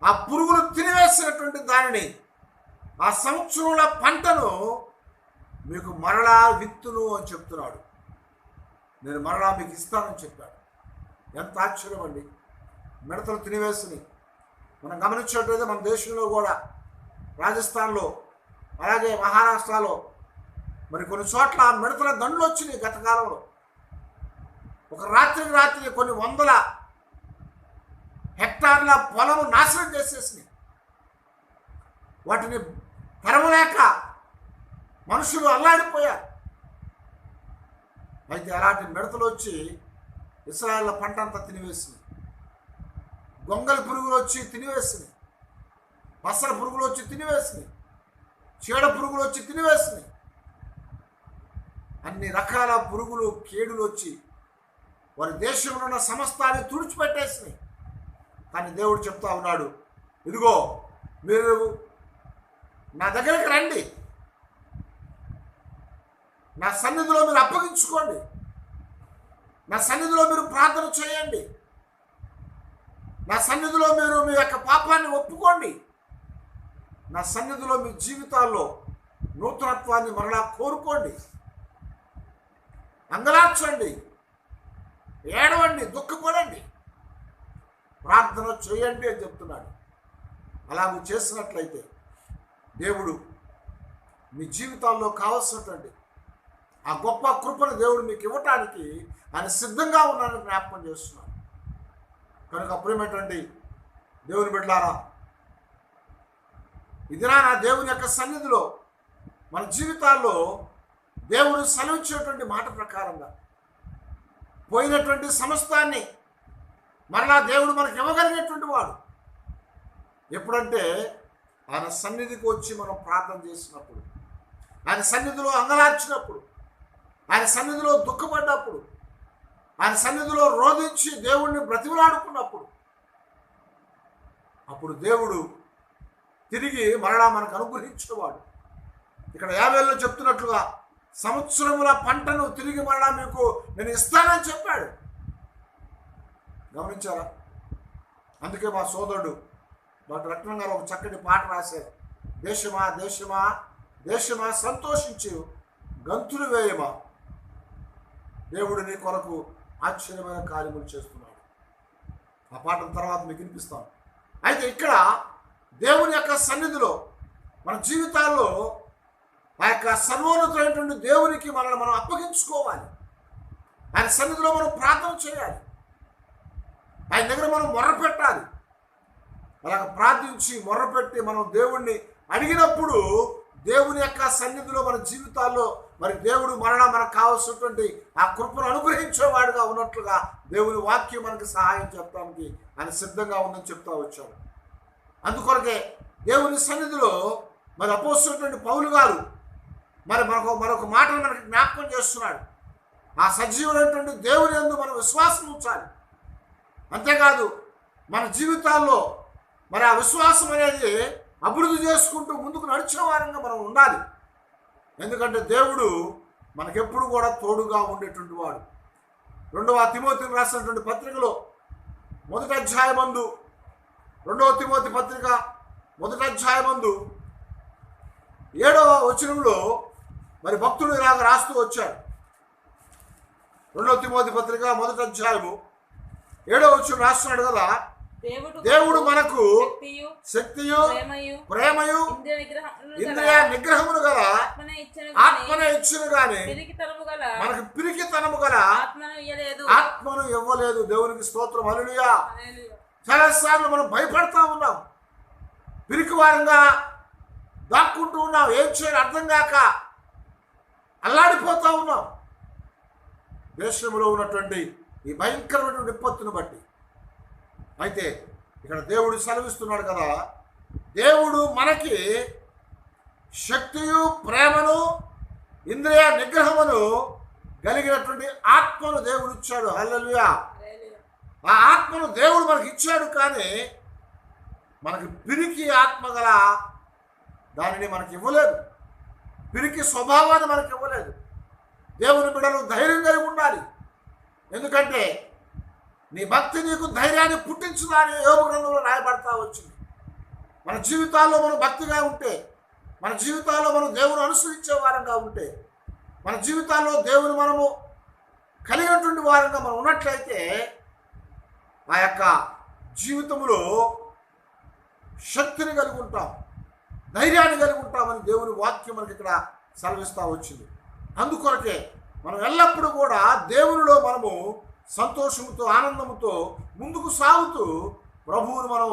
ఆ పురుగులు తినివేసినటువంటి దానిని, ఆ సంవత్సరంలో పంటను మీకు మరలా విత్తును అని చెప్తున్నాడు. నేను మరలా మీకు ఇస్తానని చెప్పాడు. ఎంత ఆశ్చర్యం అండి. మిడతలు తినివేసినాయి. మనం గమనించినట్లయితే మన దేశంలో కూడా రాజస్థాన్లో, అలాగే మహారాష్ట్రలో మరి కొన్ని చోట్ల మిడతల దండులు వచ్చినాయి గత కాలంలో. ఒక రాత్రికి రాత్రి కొన్ని వందల హెక్టార్ల పొలము నాశనం చేసేసినాయి. వాటిని తరమలేక మనుషులు అల్లాడిపోయారు. అయితే అలాంటి మిడతలు వచ్చి ఇశ్రాయేలు పంట అంతా తినివేసినాయి. గొంగలి పురుగులు వచ్చి తినివేసినాయి, పసర పురుగులు వచ్చి తినివేసినాయి, చీడ పురుగులు వచ్చి తినివేసినాయి. అన్ని రకాల పురుగులు, కేడులు వచ్చి వారి దేశంలో ఉన్న సమస్తాన్ని తుడిచిపెట్టేసినాయి. కానీ దేవుడు చెప్తా ఉన్నాడు, ఇదిగో మీరు నా దగ్గరికి రండి, నా సన్నిధిలో మీరు అప్పగించుకోండి, నా సన్నిధిలో మీరు ప్రార్థన చేయండి, నా సన్నిధిలో మీరు మీ యొక్క పాపాన్ని ఒప్పుకోండి, నా సన్నిధిలో మీ జీవితాల్లో నూతనత్వాన్ని మరలా కోరుకోండి, అంగలార్చండి, ఏడవండి, దుఃఖపడండి, ప్రార్థన చేయండి అని చెప్తున్నాడు. అలాగూ చేసినట్లయితే దేవుడు మీ జీవితాల్లో కావాల్సినటువంటి ఆ గొప్ప కృపను దేవుడు మీకు ఇవ్వటానికి ఆయన సిద్ధంగా ఉన్నానని జ్ఞాపకం చేస్తున్నాడు. కనుక ప్రియమైనటువంటి దేవుని బిడ్డలారా, ఇదిరా నా దేవుని యొక్క సన్నిధిలో మన జీవితాల్లో దేవుడు సెలవిచ్చేటువంటి మాట ప్రకారంగా పోయినటువంటి సమస్తాన్ని మరలా దేవుడు మనకు ఇవ్వగలిగేటువంటి వాడు. ఎప్పుడంటే ఆయన సన్నిధికి వచ్చి మనం ప్రార్థన చేసినప్పుడు, ఆయన సన్నిధిలో అంగలార్చినప్పుడు, ఆయన సన్నిధిలో దుఃఖపడ్డప్పుడు, ఆయన సన్నిధిలో రోధించి దేవుణ్ణి బ్రతిమలాడుకున్నప్పుడు, అప్పుడు దేవుడు తిరిగి మరలా మనకు అనుగ్రహించేవాడు. ఇక్కడ 50లో చెప్తున్నట్లుగా సంవత్సరముల పంటను తిరిగి మరలా మీకు నేను ఇస్తానని చెప్పాడు. గమనించారా? అందుకే మా సోదరుడు డాక్టర్ రత్నం గారు ఒక చక్కటి పాట రాశారు. దేశమా దేశమా దేశమా సంతోషించు, గంతులు వేయమా, దేవుడు నీ కొరకు ఆశ్చర్యమైన కార్యములు చేస్తున్నాడు. ఆ పాటల తర్వాత మీకు వినిపిస్తాను. అయితే ఇక్కడ దేవుని యొక్క సన్నిధిలో మన జీవితాల్లో ఆ యొక్క సర్వోన్నతమైనటువంటి దేవునికి మనల్ని మనం అప్పగించుకోవాలి. ఆయన సన్నిధిలో మనం ప్రార్థన చేయాలి, ఆయన దగ్గర మనం మొర్రపెట్టాలి. అలాగ ప్రార్థించి మొర్రపెట్టి మనం దేవుణ్ణి అడిగినప్పుడు దేవుని యొక్క సన్నిధిలో మన జీవితాల్లో మరి దేవుడు మరలా మనకు కావాల్సినటువంటి ఆ కృపను అనుగ్రహించేవాడుగా ఉన్నట్లుగా దేవుని వాక్యం మనకి సహాయం చెప్పడానికి ఆయన సిద్ధంగా ఉందని చెప్తా వచ్చాడు. అందుకొరకే దేవుని సన్నిధిలో మరి అపోస్తులైనటువంటి పౌలు గారు మరి మరొక మాటను మనకి జ్ఞాపకం చేస్తున్నాడు. ఆ సజీవులైనటువంటి దేవుని యందు మనం విశ్వాసం ఉంచాలి. అంతేకాదు మన జీవితాల్లో మరి ఆ విశ్వాసం అనేది అభివృద్ధి చేసుకుంటూ ముందుకు నడిచే వారంగా మనం ఉండాలి. ఎందుకంటే దేవుడు మనకెప్పుడు కూడా తోడుగా ఉండేటువంటి వాడు. 2వ తిమోతికి రాసినటువంటి పత్రికలో 1వ అధ్యాయమందు 2వ తిమోతి పత్రిక 1వ అధ్యాయమందు 7వ వచనంలో మరి భక్తుడు ఇలాగ రాస్తూ వచ్చాడు. 2వ తిమోతి పత్రిక 1వ అధ్యాయము 7వ వచనం రాస్తున్నాడు కదా, దేవుడు మనకు శక్తియు ప్రేమయు ఇంద్రియ నిగ్రహమును గల ఆత్మను ఇచ్చును గాని మనకు పిరికితనము గల ఆత్మను ఇవ్వలేదు. దేవునికి స్తోత్రం. హల్లెలూయా. చాలాసార్లు మనం భయపడతా ఉన్నాం, పిరికి వారంగా దాక్కుంటూ ఉన్నాం, ఏం చేయాలి అర్థం కాక అల్లాడిపోతా ఉన్నాం. దేశంలో ఉన్నటువంటి ఈ భయంకరమైన విపత్తును బట్టి. అయితే ఇక్కడ దేవుడు సెలవిస్తున్నాడు కదా, దేవుడు మనకి శక్తియు ప్రేమను ఇంద్రియ నిగ్రహమును కలిగినటువంటి ఆత్మను దేవుడు ఇచ్చాడు. హల్లెలూయా. ఆ ఆత్మను దేవుడు మనకి ఇచ్చాడు, కానీ మనకి పిరికి ఆత్మ గల దానిని మనకి ఇవ్వలేదు. పిరికి స్వభావాన్ని మనకి ఇవ్వలేదు. దేవుని బిడ్డలు ధైర్యం కలిగి ఉండాలి. ఎందుకంటే నీ భక్తి నీకు ధైర్యాన్ని పుట్టించుదని యోబు గ్రంథంలో రాయబడతా వచ్చింది. మన జీవితాల్లో మనం భక్తిగా ఉంటే, మన జీవితాల్లో మనం దేవుని అనుసరించే వారంగా ఉంటే, మన జీవితాల్లో దేవుని మనము కలిగినటువంటి వారంగా మనం ఉన్నట్లయితే ఆ యొక్క జీవితంలో శక్తిని కలిగి ఉంటాం, ధైర్యాన్ని కలిగి ఉంటామని దేవుని వాక్యం మనకి ఇక్కడ సెలవిస్తూ వచ్చింది. అందుకొరకే మనం ఎల్లప్పుడూ కూడా దేవునిలో మనము సంతోషముతో ఆనందముతో ముందుకు సాగుతూ ప్రభువును మనం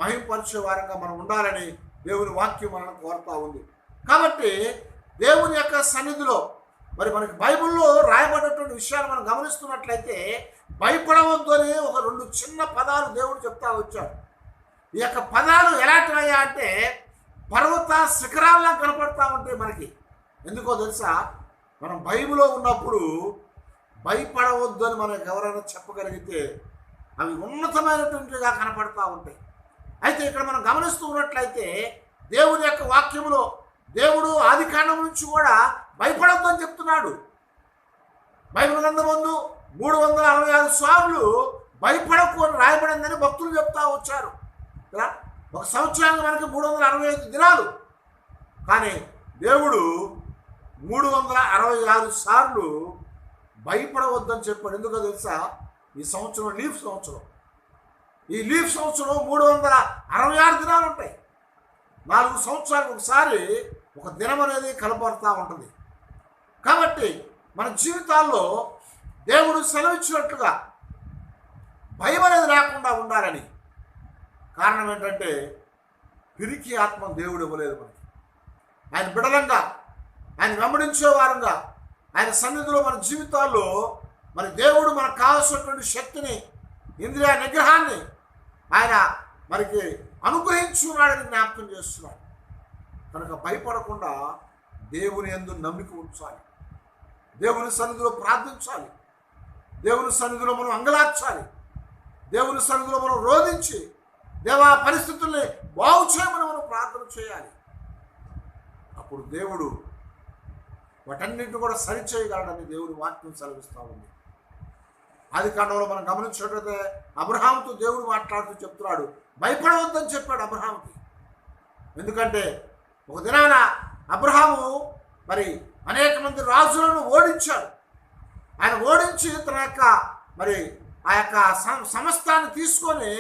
మహింపరిచే వారంగా మనం ఉండాలని దేవుని వాక్యం మనకు కోరుతూ ఉంది. కాబట్టి దేవుని యొక్క సన్నిధిలో మరి మనకి బైబిల్లో రాయబడినటువంటి విషయాలు మనం గమనిస్తున్నట్లయితే భయపడవద్దు అని ఒక 2 చిన్న పదాలు దేవుడు చెప్తా వచ్చాడు. ఈ యొక్క పదాలు ఎలాంటివయ్యా అంటే పర్వత శిఖరాల్లో కనపడతా ఉంటాయి మనకి. ఎందుకో తెలుసా? మనం బైబిల్లో ఉన్నప్పుడు భయపడవద్దు అని మనకు ఎవరైనా చెప్పగలిగితే అవి ఉన్నతమైనటువంటిగా కనపడతా ఉంటాయి. అయితే ఇక్కడ మనం గమనిస్తూ ఉన్నట్లయితే దేవుని యొక్క వాక్యంలో దేవుడు ఆదికాండం నుంచి కూడా భయపడవద్దు అని చెప్తున్నాడు. బైబిల్ గ్రంథమందు 366 సార్లు భయపడకు అని రాయబడిందని భక్తులు చెప్తా వచ్చారు. ఒక సంవత్సరానికి మనకి 365 దినాలు, కానీ దేవుడు 366 సార్లు భయపడవద్దని చెప్పాడు. ఎందుకో తెలుసా? ఈ సంవత్సరం లీఫ్ సంవత్సరం. ఈ లీఫ్ సంవత్సరం 366 దినాలు ఉంటాయి. 4 సంవత్సరాలకు ఒకసారి ఒక దినం అనేది కనపడుతూ ఉంటుంది. కాబట్టి మన జీవితాల్లో దేవుడు సెలవిచ్చినట్లుగా భయం అనేది లేకుండా ఉండాలని. కారణం ఏంటంటే పిరికి ఆత్మ దేవుడు ఇవ్వలేదు మనకి. ఆయన బిడలంగా, ఆయన వెంబడించే వారంగా, ఆయన సన్నిధిలో మన జీవితాల్లో మరి దేవుడు మనకు కావాల్సినటువంటి శక్తిని, ఇంద్రియ నిగ్రహాన్ని ఆయన మనకి అనుగ్రహించున్నాడని జ్ఞాపకం చేస్తున్నాడు. కనుక భయపడకుండా దేవుని యందు నమ్మిక ఉంచాలి, దేవుని సన్నిధిలో ప్రార్థించాలి, దేవుని సన్నిధిలో మనం అంగలార్చాలి, దేవుని సన్నిధిలో మనం రోధించి దేవా పరిస్థితుల్ని బాగు చేయమని మనం ప్రార్థన చేయాలి. అప్పుడు దేవుడు వాటన్నింటిని కూడా సరిచేయగలడని దేవుని వాక్యం సెలవిస్తూ ఉంది. ఆది కాండంలో మనం గమనించినట్లయితే అబ్రహాముతో దేవుడు మాట్లాడుతూ చెప్తున్నాడు, భయపడవద్దని చెప్పాడు అబ్రహాముకి. ఎందుకంటే ఒక దినాన అబ్రహాము మరి అనేక మంది రాజులను ఓడించాడు. ఆయన ఓడించి తన యొక్క మరి ఆ యొక్క సమస్తాన్ని తీసుకొని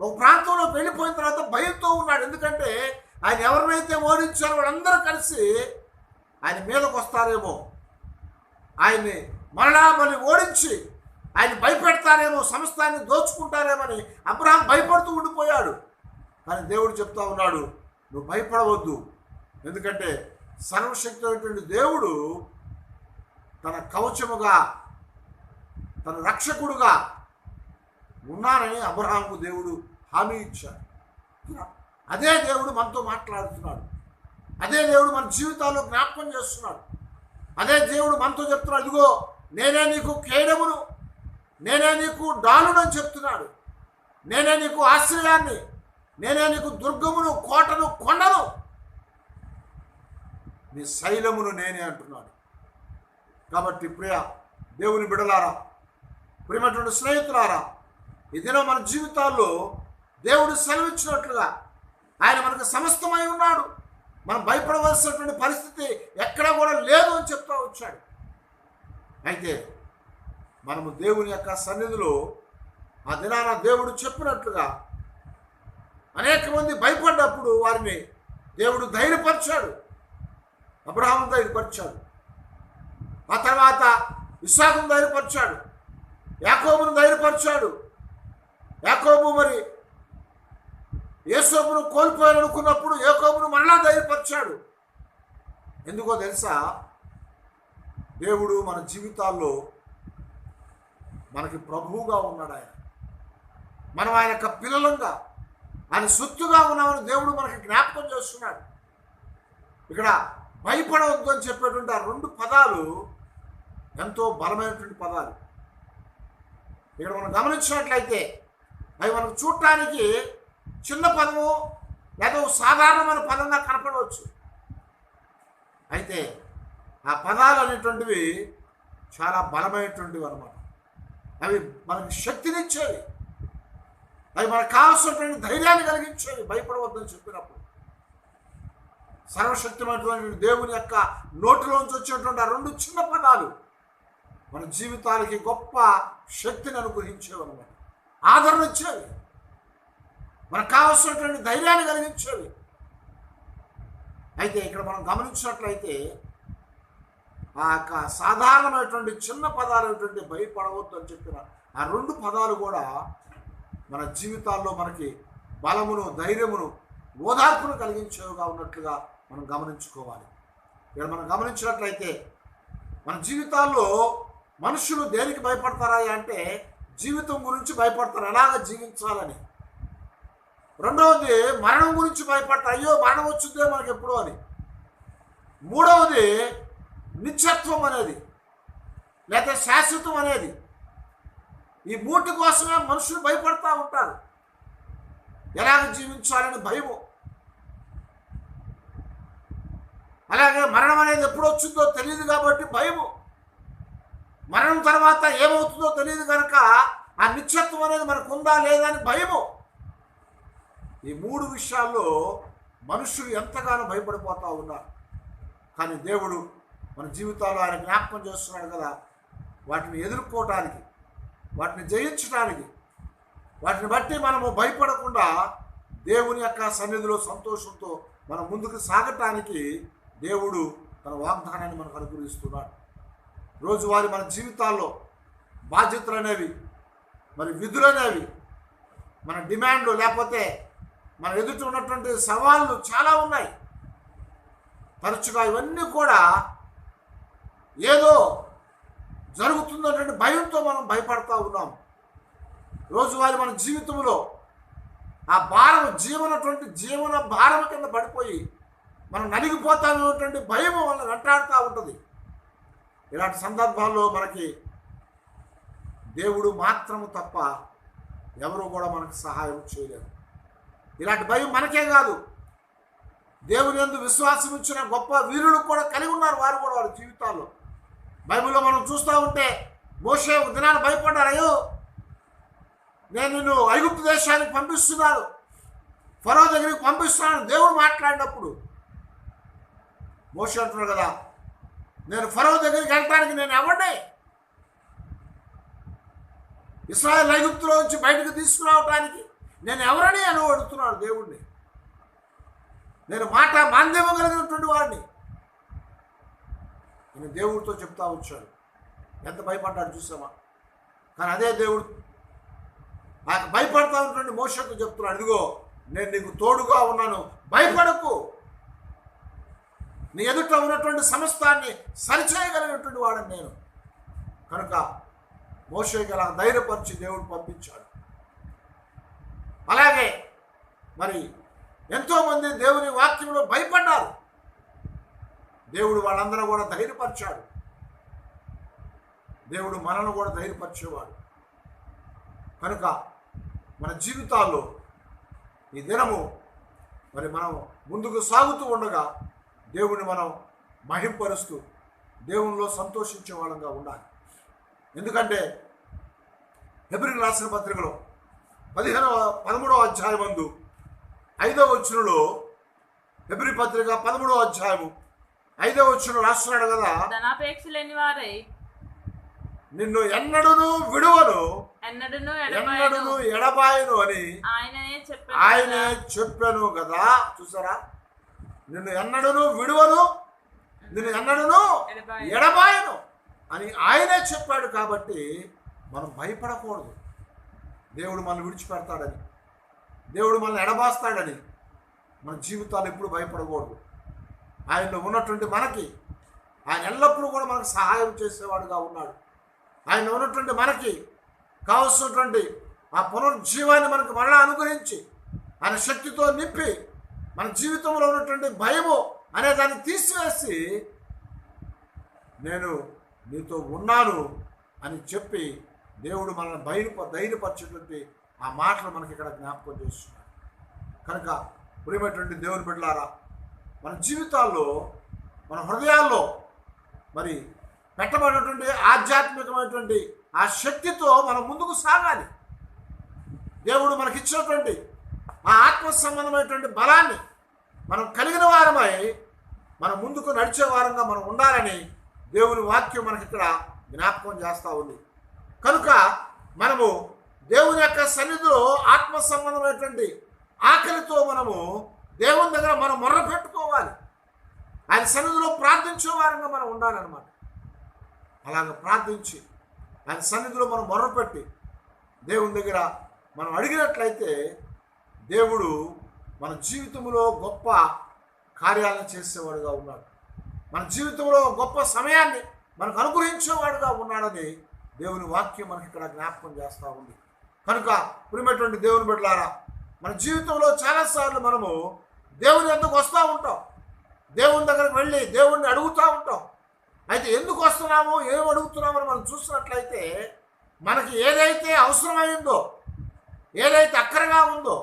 ఒక ప్రాంతంలో వెళ్ళిపోయిన తర్వాత భయంతో ఉన్నాడు. ఎందుకంటే ఆయన ఎవరినైతే ఓడించారో వాళ్ళందరూ కలిసి ఆయన మీదకు వస్తారేమో, ఆయన్ని మళ్ళా మళ్ళీ ఓడించి ఆయన భయపెడతారేమో, సమస్తాన్ని దోచుకుంటారేమని అబ్రహాం భయపడుతూ ఉండిపోయాడు. కానీ దేవుడు చెప్తా ఉన్నాడు, నువ్వు భయపడవద్దు, ఎందుకంటే సర్వశక్తివంతుడు దేవుడు తన కవచముగా, తన రక్షకుడుగా ఉన్నానని అబ్రహాముకు దేవుడు హామీ ఇచ్చాడు. అదే దేవుడు మనతో మాట్లాడుతున్నాడు, అదే దేవుడు మన జీవితాల్లో జ్ఞాపకం చేస్తున్నాడు, అదే దేవుడు మనతో చెప్తున్నాడు, ఇదిగో నేనే నీకు కేడమును, నేనే నీకు డాలును అని చెప్తున్నాడు, నేనే నీకు ఆశ్రయాన్ని, నేనే నీకు దుర్గమును, కోటను, కొండను, నీ శైలమును నేనే అంటున్నాడు. కాబట్టి ప్రియ దేవుని బిడలారా, ప్రియమైనటువంటి స్నేహితులారా, ఈ దినం మన జీవితాల్లో దేవుడు సెలవిచ్చినట్లుగా ఆయన మనకు సమస్తమై ఉన్నాడు. మనం భయపడవలసినటువంటి పరిస్థితి ఎక్కడా కూడా లేదు అని చెప్తూ వచ్చాడు. అయితే మనము దేవుని యొక్క సన్నిధిలో ఆ దినాన దేవుడు చెప్పినట్లుగా అనేక మంది భయపడ్డప్పుడు వారిని దేవుడు ధైర్యపరిచాడు. అబ్రహామును ధైర్యపరిచాడు, ఆ తర్వాత ఇస్సాకును ధైర్యపరిచాడు, యాకోబును ధైర్యపరిచాడు. యాకోబు మరి యోసేపును కోల్పోయాలనుకున్నప్పుడు యాకోబును మరలా ధైర్యపరిచాడు. ఎందుకో తెలుసా? దేవుడు మన జీవితాల్లో మనకి ప్రభువుగా ఉన్నాడు. మనం ఆయన యొక్క పిల్లలంగా, ఆయన సొత్తుగా ఉన్నామని దేవుడు మనకి జ్ఞాపకం చేస్తున్నాడు. ఇక్కడ భయపడవద్దు అని చెప్పేటువంటి ఆ 2 పదాలు ఎంతో బలమైనటువంటి పదాలు. ఇక్కడ మనం గమనించినట్లయితే అవి మనకు చూడటానికి చిన్న పదము లేదా సాధారణమైన పదంగా కనపడవచ్చు. అయితే ఆ పదాలు అనేటువంటివి చాలా బలమైనటువంటివి అన్నమాట. అవి మనకి శక్తినిచ్చేవి, అవి మనకు కావాల్సినటువంటి ధైర్యాన్ని కలిగించేవి. భయపడవద్దని చెప్పినప్పుడు సర్వశక్తిమైనటువంటి దేవుని యొక్క నోటిలోంచి వచ్చేటువంటి ఆ 2 చిన్న పదాలు మన జీవితాలకి గొప్ప శక్తిని అనుగ్రహించేవి అన్నమాట, ఆదరణ ఇచ్చేవి, మనకు కావాల్సినటువంటి ధైర్యాన్ని కలిగించేవి. అయితే ఇక్కడ మనం గమనించినట్లయితే ఆ యొక్క సాధారణమైనటువంటి చిన్న పదాలు ఏంటంటే భయపడవద్దు అని చెప్పిన ఆ 2 పదాలు కూడా మన జీవితాల్లో మనకి బలమును, ధైర్యమును, ఓదార్పును కలిగించేవిగా ఉన్నట్లుగా మనం గమనించుకోవాలి. ఇక్కడ మనం గమనించినట్లయితే మన జీవితాల్లో మనుషులు దేనికి భయపడతారా అంటే జీవితం గురించి భయపడతారు, ఎలాగ జీవించాలని. రెండవది మరణం గురించి భయపడతారు, అయ్యో మరణం వచ్చిందే మనకి ఎప్పుడో అని. మూడవది నిత్యత్వం అనేది లేదా శాశ్వతం అనేది. ఈ 3 కోసమే మనుషులు భయపడతా ఉంటారు, ఎలాగ జీవించాలని భయము. అలాగే మరణం అనేది ఎప్పుడు వచ్చిందో తెలియదు కాబట్టి భయము, మరణం తర్వాత ఏమవుతుందో తెలియదు కనుక ఆ నిత్యత్వం అనేది మనకు ఉందా లేదా అని భయము. ఈ 3 విషయాల్లో మనుషులు ఎంతగానో భయపడిపోతూ ఉన్నారు. కానీ దేవుడు మన జీవితాల్లో ఆయన జ్ఞాపకం చేస్తున్నాడు కదా, వాటిని ఎదుర్కోవటానికి, వాటిని జయించడానికి, వాటిని బట్టి మనము భయపడకుండా దేవుని యొక్క సన్నిధిలో సంతోషంతో మనం ముందుకు సాగటానికి దేవుడు తన వాగ్దానాన్ని మనకు అనుగ్రహిస్తున్నాడు. రోజువారీ మన జీవితాల్లో బాధ్యతలు అనేవి, మరి విధులు అనేవి, మన డిమాండ్లు, లేకపోతే మన ఎదుట ఉన్నటువంటి సవాళ్ళు చాలా ఉన్నాయి. తరచుగా ఇవన్నీ కూడా ఏదో జరుగుతుందనేటువంటి భయంతో మనం భయపడతా ఉన్నాం. రోజువారీ మన జీవితంలో ఆ భారం జీవన భారం కింద పడిపోయి మనం నలిగిపోతామనేటువంటి భయం వల్ల వెంటాడుతూ ఉంటుంది. ఇలాంటి సందర్భాల్లో మనకి దేవుడు మాత్రము తప్ప ఎవరు కూడా మనకు సహాయం చేయలేరు. ఇలాంటి భయం మనకే కాదు, దేవుని యందు విశ్వాసం ఇచ్చిన గొప్ప వీరులు కూడా కలిగి ఉన్నారు. వారు కూడా వారి జీవితాల్లో బైబిల్లో మనం చూస్తూ ఉంటే మోషే ఒక దినాన్ని భయపడ్డారు. అయ్యో, నేను నిన్ను ఐగుప్తు దేశానికి పంపిస్తున్నాను, ఫరో దగ్గరికి పంపిస్తున్నాను దేవుడు మాట్లాడినప్పుడు మోషే అంటున్నాడు కదా, నేను ఫరో దగ్గరికి వెళ్ళటానికి నేను ఎవరిని, ఇశ్రాయేలు ఐగుప్తులో నుంచి బయటకు తీసుకురావటానికి నేను ఎవరని అని అడుగుతున్నాడు దేవుడిని. నేను మాట మాంద్యమ కలిగినటువంటి వాడిని నేను దేవుడితో చెప్తా వచ్చాడు. ఎంత భయపడ్డాడు చూసామా. కానీ అదే దేవుడు ఆయన భయపడతా ఉన్నటువంటి మోషేతో చెప్తున్నాడు, ఇదిగో నేను నీకు తోడుగా ఉన్నాను, భయపడకు, నీ ఎదుట ఉన్నటువంటి సమస్తాన్ని సరిచేయగలిగినటువంటి వాడని నేను. కనుక మోషేకి అలా ధైర్యపరిచి దేవుడు పంపించాడు. అలాగే మరి ఎంతోమంది దేవుని వాక్యంలో భయపడ్డారు, దేవుడు వాళ్ళందరూ కూడా ధైర్యపరిచాడు. దేవుడు మనల్ని కూడా ధైర్యపరిచేవాడు. కనుక మన జీవితాల్లో ఈ దినము మరి మనం ముందుకు సాగుతూ ఉండగా దేవుని మనం మహింపరుస్తూ దేవునిలో సంతోషించే వాళ్ళంగా ఉండాలి. ఎందుకంటే హెబ్రీయులకు రాసిన పత్రికలో 13వ అధ్యాయం నందు 5వ వచనంలో, హెబ్రీ పత్రిక 13వ అధ్యాయము 5వ వచనం రాస్తున్నాడు కదా, ధనాపేక్ష లేని వారై నిన్ను ఎన్నడూను విడువను ఎన్నడూను ఎడబాయను అని ఆయనే చెప్పాను కదా. చూసారా, నిన్ను ఎన్నడూను విడువను, నిన్ను ఎన్నడూను ఎడబాయను అని ఆయనే చెప్పాడు. కాబట్టి మనం భయపడకూడదు. దేవుడు మనల్ని విడిచిపెడతాడని, దేవుడు మనల్ని ఎడబాస్తాడని మన జీవితాలు ఎప్పుడు భయపడకూడదు. ఆయనలో ఉన్నటువంటి మనకి ఆయన ఎల్లప్పుడూ కూడా మనకు సహాయం చేసేవాడుగా ఉన్నాడు. ఆయన ఉన్నటువంటి మనకి కావలసినటువంటి ఆ పునరుజ్జీవాన్ని మనకు మరలా అనుగ్రహించి ఆయన శక్తితో నింపి మన జీవితంలో ఉన్నటువంటి భయము అనే దాన్ని తీసివేసి నేను నీతో ఉన్నాను అని చెప్పి దేవుడు మనల్ని ధైర్యపరిచేటువంటి ఆ మాటలు మనకి ఇక్కడ జ్ఞాపకం చేస్తున్నాడు. కనుక ప్రియమైనటువంటి దేవుని బిడ్డలారా, మన జీవితాల్లో మన హృదయాల్లో మరి పెట్టబడినటువంటి ఆధ్యాత్మికమైనటువంటి ఆ శక్తితో మనం ముందుకు సాగాలి. దేవుడు మనకిచ్చినటువంటి ఆ ఆత్మ సంబంధమైనటువంటి బలాన్ని మనం కలిగిన వారమై మనం ముందుకు నడిచే వారంగా మనం ఉండాలని దేవుని వాక్యం మనకి ఇక్కడ జ్ఞాపకం చేస్తూ ఉంది. కనుక మనము దేవుని యొక్క సన్నిధిలో ఆత్మ సంబంధమైనటువంటి ఆకలితో మనము దేవుని దగ్గర మనం మొర్ర పెట్టుకోవాలి. ఆయన సన్నిధిలో ప్రార్థించే వారంగా మనం ఉండాలన్నమాట. అలాగ ప్రార్థించి ఆయన సన్నిధిలో మనం మొర్రపెట్టి దేవుని దగ్గర మనం అడిగినట్లయితే దేవుడు మన జీవితంలో గొప్ప కార్యాలను చేసేవాడుగా ఉన్నాడు. మన జీవితంలో గొప్ప సమయాన్ని మనకు అనుగ్రహించేవాడుగా ఉన్నాడని దేవుని వాక్యం మనకి ఇక్కడ జ్ఞాపకం చేస్తూ ఉంది. కనుక ప్రియమైనటువంటి దేవుని బిడ్డలారా, మన జీవితంలో చాలాసార్లు మనము దేవుని ఎందుకు వస్తూ ఉంటాం, దేవుని దగ్గరికి వెళ్ళి దేవుణ్ణి అడుగుతూ ఉంటాం. అయితే ఎందుకు వస్తున్నామో ఏం అడుగుతున్నామో మనం చూసినట్లయితే మనకి ఏదైతే అవసరమైందో, ఏదైతే అక్కరగా ఉందో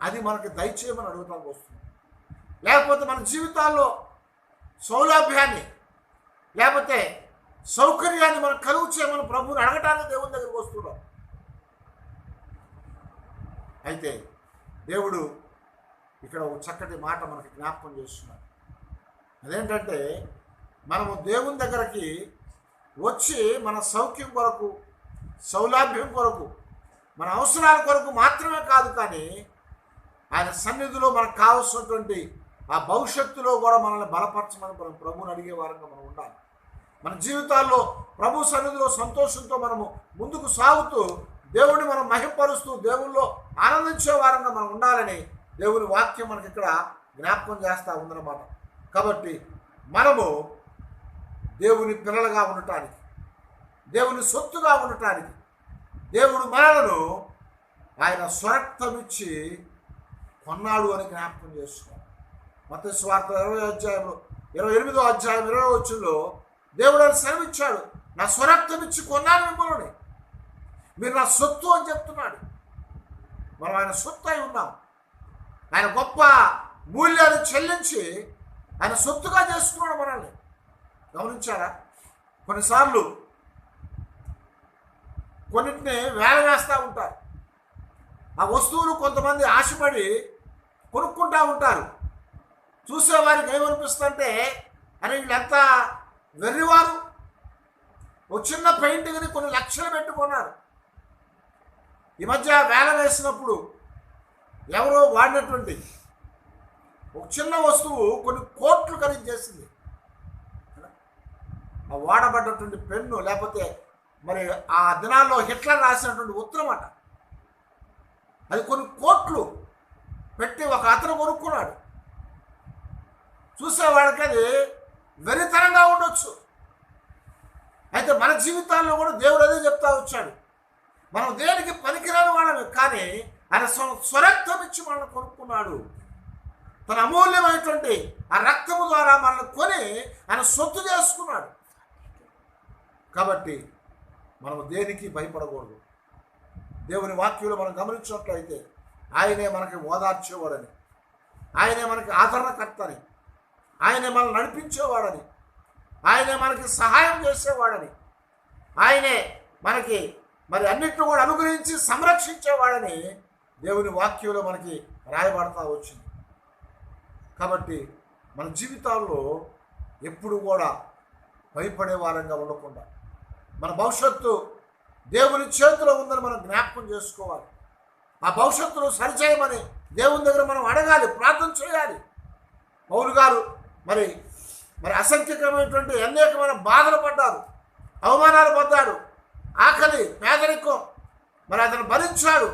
అది మనకి దయచేయమని అడుగుతానికి వస్తుంది. లేకపోతే మన జీవితాల్లో సౌలభ్యాన్ని లేకపోతే సౌకర్యాన్ని మనం కలుగు చేయమని ప్రభువుని అడగటానికి దేవుని దగ్గరికి వస్తున్నాం. అయితే దేవుడు ఇక్కడ ఒక చక్కటి మాట మనకి జ్ఞాపకం చేస్తున్నాడు. అదేంటంటే మనము దేవుని దగ్గరికి వచ్చి మన సౌఖ్యం కొరకు, సౌలభ్యం కొరకు, మన అవసరాల కొరకు మాత్రమే కాదు, కానీ ఆయన సన్నిధిలో మనకు కావాల్సినటువంటి ఆ భవిష్యత్తులో కూడా మనల్ని బలపరచమని మనం ప్రభువుని అడిగే వారంగా మనం ఉండాలి. మన జీవితాల్లో ప్రభు సన్నిధిలో సంతోషంతో మనము ముందుకు సాగుతూ దేవుడిని మనం మహిమపరుస్తూ దేవుల్లో ఆనందించే వారంగా మనం ఉండాలని దేవుని వాక్యం మనకి ఇక్కడ జ్ఞాపకం చేస్తూ ఉందన్నమాట. కాబట్టి మనము దేవుని పిల్లలుగా ఉండటానికి, దేవుని సొత్తుగా ఉండటానికి దేవుడు మనలను ఆయన స్వరక్తమిచ్చి కొన్నాడు అని జ్ఞాపకం చేసుకోవాలి. మత్తయి సువార్త 28వ అధ్యాయం 20వ వచనంలో దేవుడు ఆయన సెలవిచ్చాడు, నా స్వరక్తమిచ్చి కొన్నాను మిమ్మల్ని, మీరు నా సొత్తు అని చెప్తున్నాడు. మనం ఆయన సొత్తు అయి ఉన్నాం. ఆయన గొప్ప మూల్యాన్ని చెల్లించి ఆయన సొత్తుగా చేసుకున్నాడు మనల్ని. గమనించారా? కొన్నిసార్లు కొన్నింటిని వేల వేస్తూ ఉంటారు. ఆ వస్తువులు కొంతమంది ఆశపడి కొనుక్కుంటూ ఉంటారు. చూసేవారికి ఏమనిపిస్తుందంటే, అరే వీళ్ళంతా వెర్రివారు, ఒక చిన్న పెయింటింగ్ని కొన్ని లక్షలు పెట్టుకున్నారు. ఈ మధ్య వేల వేసినప్పుడు ఎవరో వాడినటువంటి ఒక చిన్న వస్తువు కొన్ని కోట్లు ఖరీదు. ఆ వాడబడ్డటువంటి పెన్ను, లేకపోతే మరి ఆ దినాల్లో హిట్లర్ రాసినటువంటి ఉత్తరం అట, అది కొన్ని కోట్లు పెట్టి ఒక అతను కొనుక్కున్నాడు. చూసేవాడికి అది వెరితనంగా ఉండొచ్చు. అయితే మన జీవితాల్లో కూడా దేవుడు అదే చెప్తా వచ్చాడు, మనం దేనికి పనికిరాని వాళ్ళమే, కానీ ఆయన స్వరక్తం ఇచ్చి మనల్ని కొనుక్కున్నాడు. తన అమూల్యమైనటువంటి ఆ రక్తము ద్వారా మనల్ని కొని ఆయన సొత్తు చేసుకున్నాడు. కాబట్టి మనం దేనికి భయపడకూడదు. దేవుని వాక్యంలో మనం గమనించినట్లయితే ఆయనే మనకి ఓదార్చేవాడని, ఆయనే మనకి ఆదరణకర్తని, ఆయనే మనల్ని నడిపించేవాడని, ఆయనే మనకి సహాయం చేసేవాడని, ఆయనే మనకి మరి అన్నిటిని కూడా అనుగ్రహించి సంరక్షించేవాడని దేవుని వాక్యంలో మనకి రాయబడతా వచ్చింది. కాబట్టి మన జీవితాల్లో ఎప్పుడు కూడా భయపడే వారంగా ఉండకుండా మన భవిష్యత్తు దేవుని చేతిలో ఉందని మనం జ్ఞాపకం చేసుకోవాలి. ఆ భవిష్యత్తును సరిచేయమని దేవుని దగ్గర మనం అడగాలి, ప్రార్థన చేయాలి. పౌలు గారు మరి అసంఖ్యకమైనటువంటి అనేకమైన బాధలు పడ్డారు, అవమానాలు పొందాడు, ఆకలి, పేదరికం మరి అతను భరించాడు.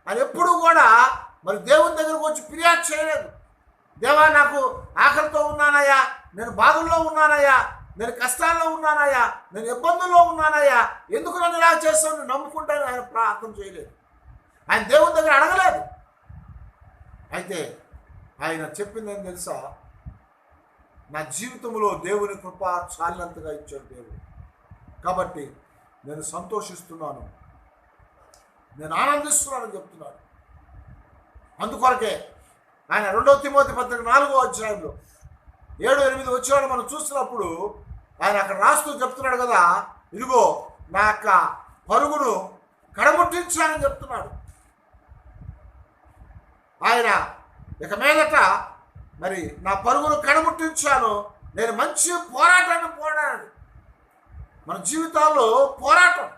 అని ఎప్పుడూ కూడా మరి దేవుని దగ్గరకు వచ్చి ఫిర్యాదు చేయలేదు. దేవా, నాకు ఆకలితో ఉన్నానయ్యా, నేను బాధల్లో ఉన్నానయ్యా, నేను కష్టాల్లో ఉన్నానయ్యా, నేను ఇబ్బందుల్లో ఉన్నానయ్యా, ఎందుకు నన్ను ఇలా చేస్తావు, నేను నమ్ముకుంటాను ఆయన ప్రార్థన చేయలేదు. ఆయన దేవుని దగ్గర అడగలేదు. అయితే ఆయన చెప్పింది ఏం తెలుసా? నా జీవితంలో దేవుని కృప చాలినంతగా ఇచ్చాడు దేవుడు. కాబట్టి నేను సంతోషిస్తున్నాను, నేను ఆనందిస్తున్నానని చెప్తున్నాడు. అందుకొరకే ఆయన 2వ తిమోతి పత్రిక 4వ అధ్యాయంలో 7-8 వచ్చేవాడు మనం చూస్తున్నప్పుడు ఆయన అక్కడ రాస్తూ చెప్తున్నాడు కదా, ఇదిగో నా యొక్క పరుగును కడముట్టించానని చెప్తున్నాడు. ఆయన ఇక మీదట మరి నా పరుగును కడముట్టించాను, నేను మంచి పోరాటాన్ని పోరాడాను. మన జీవితాల్లో పోరాటం,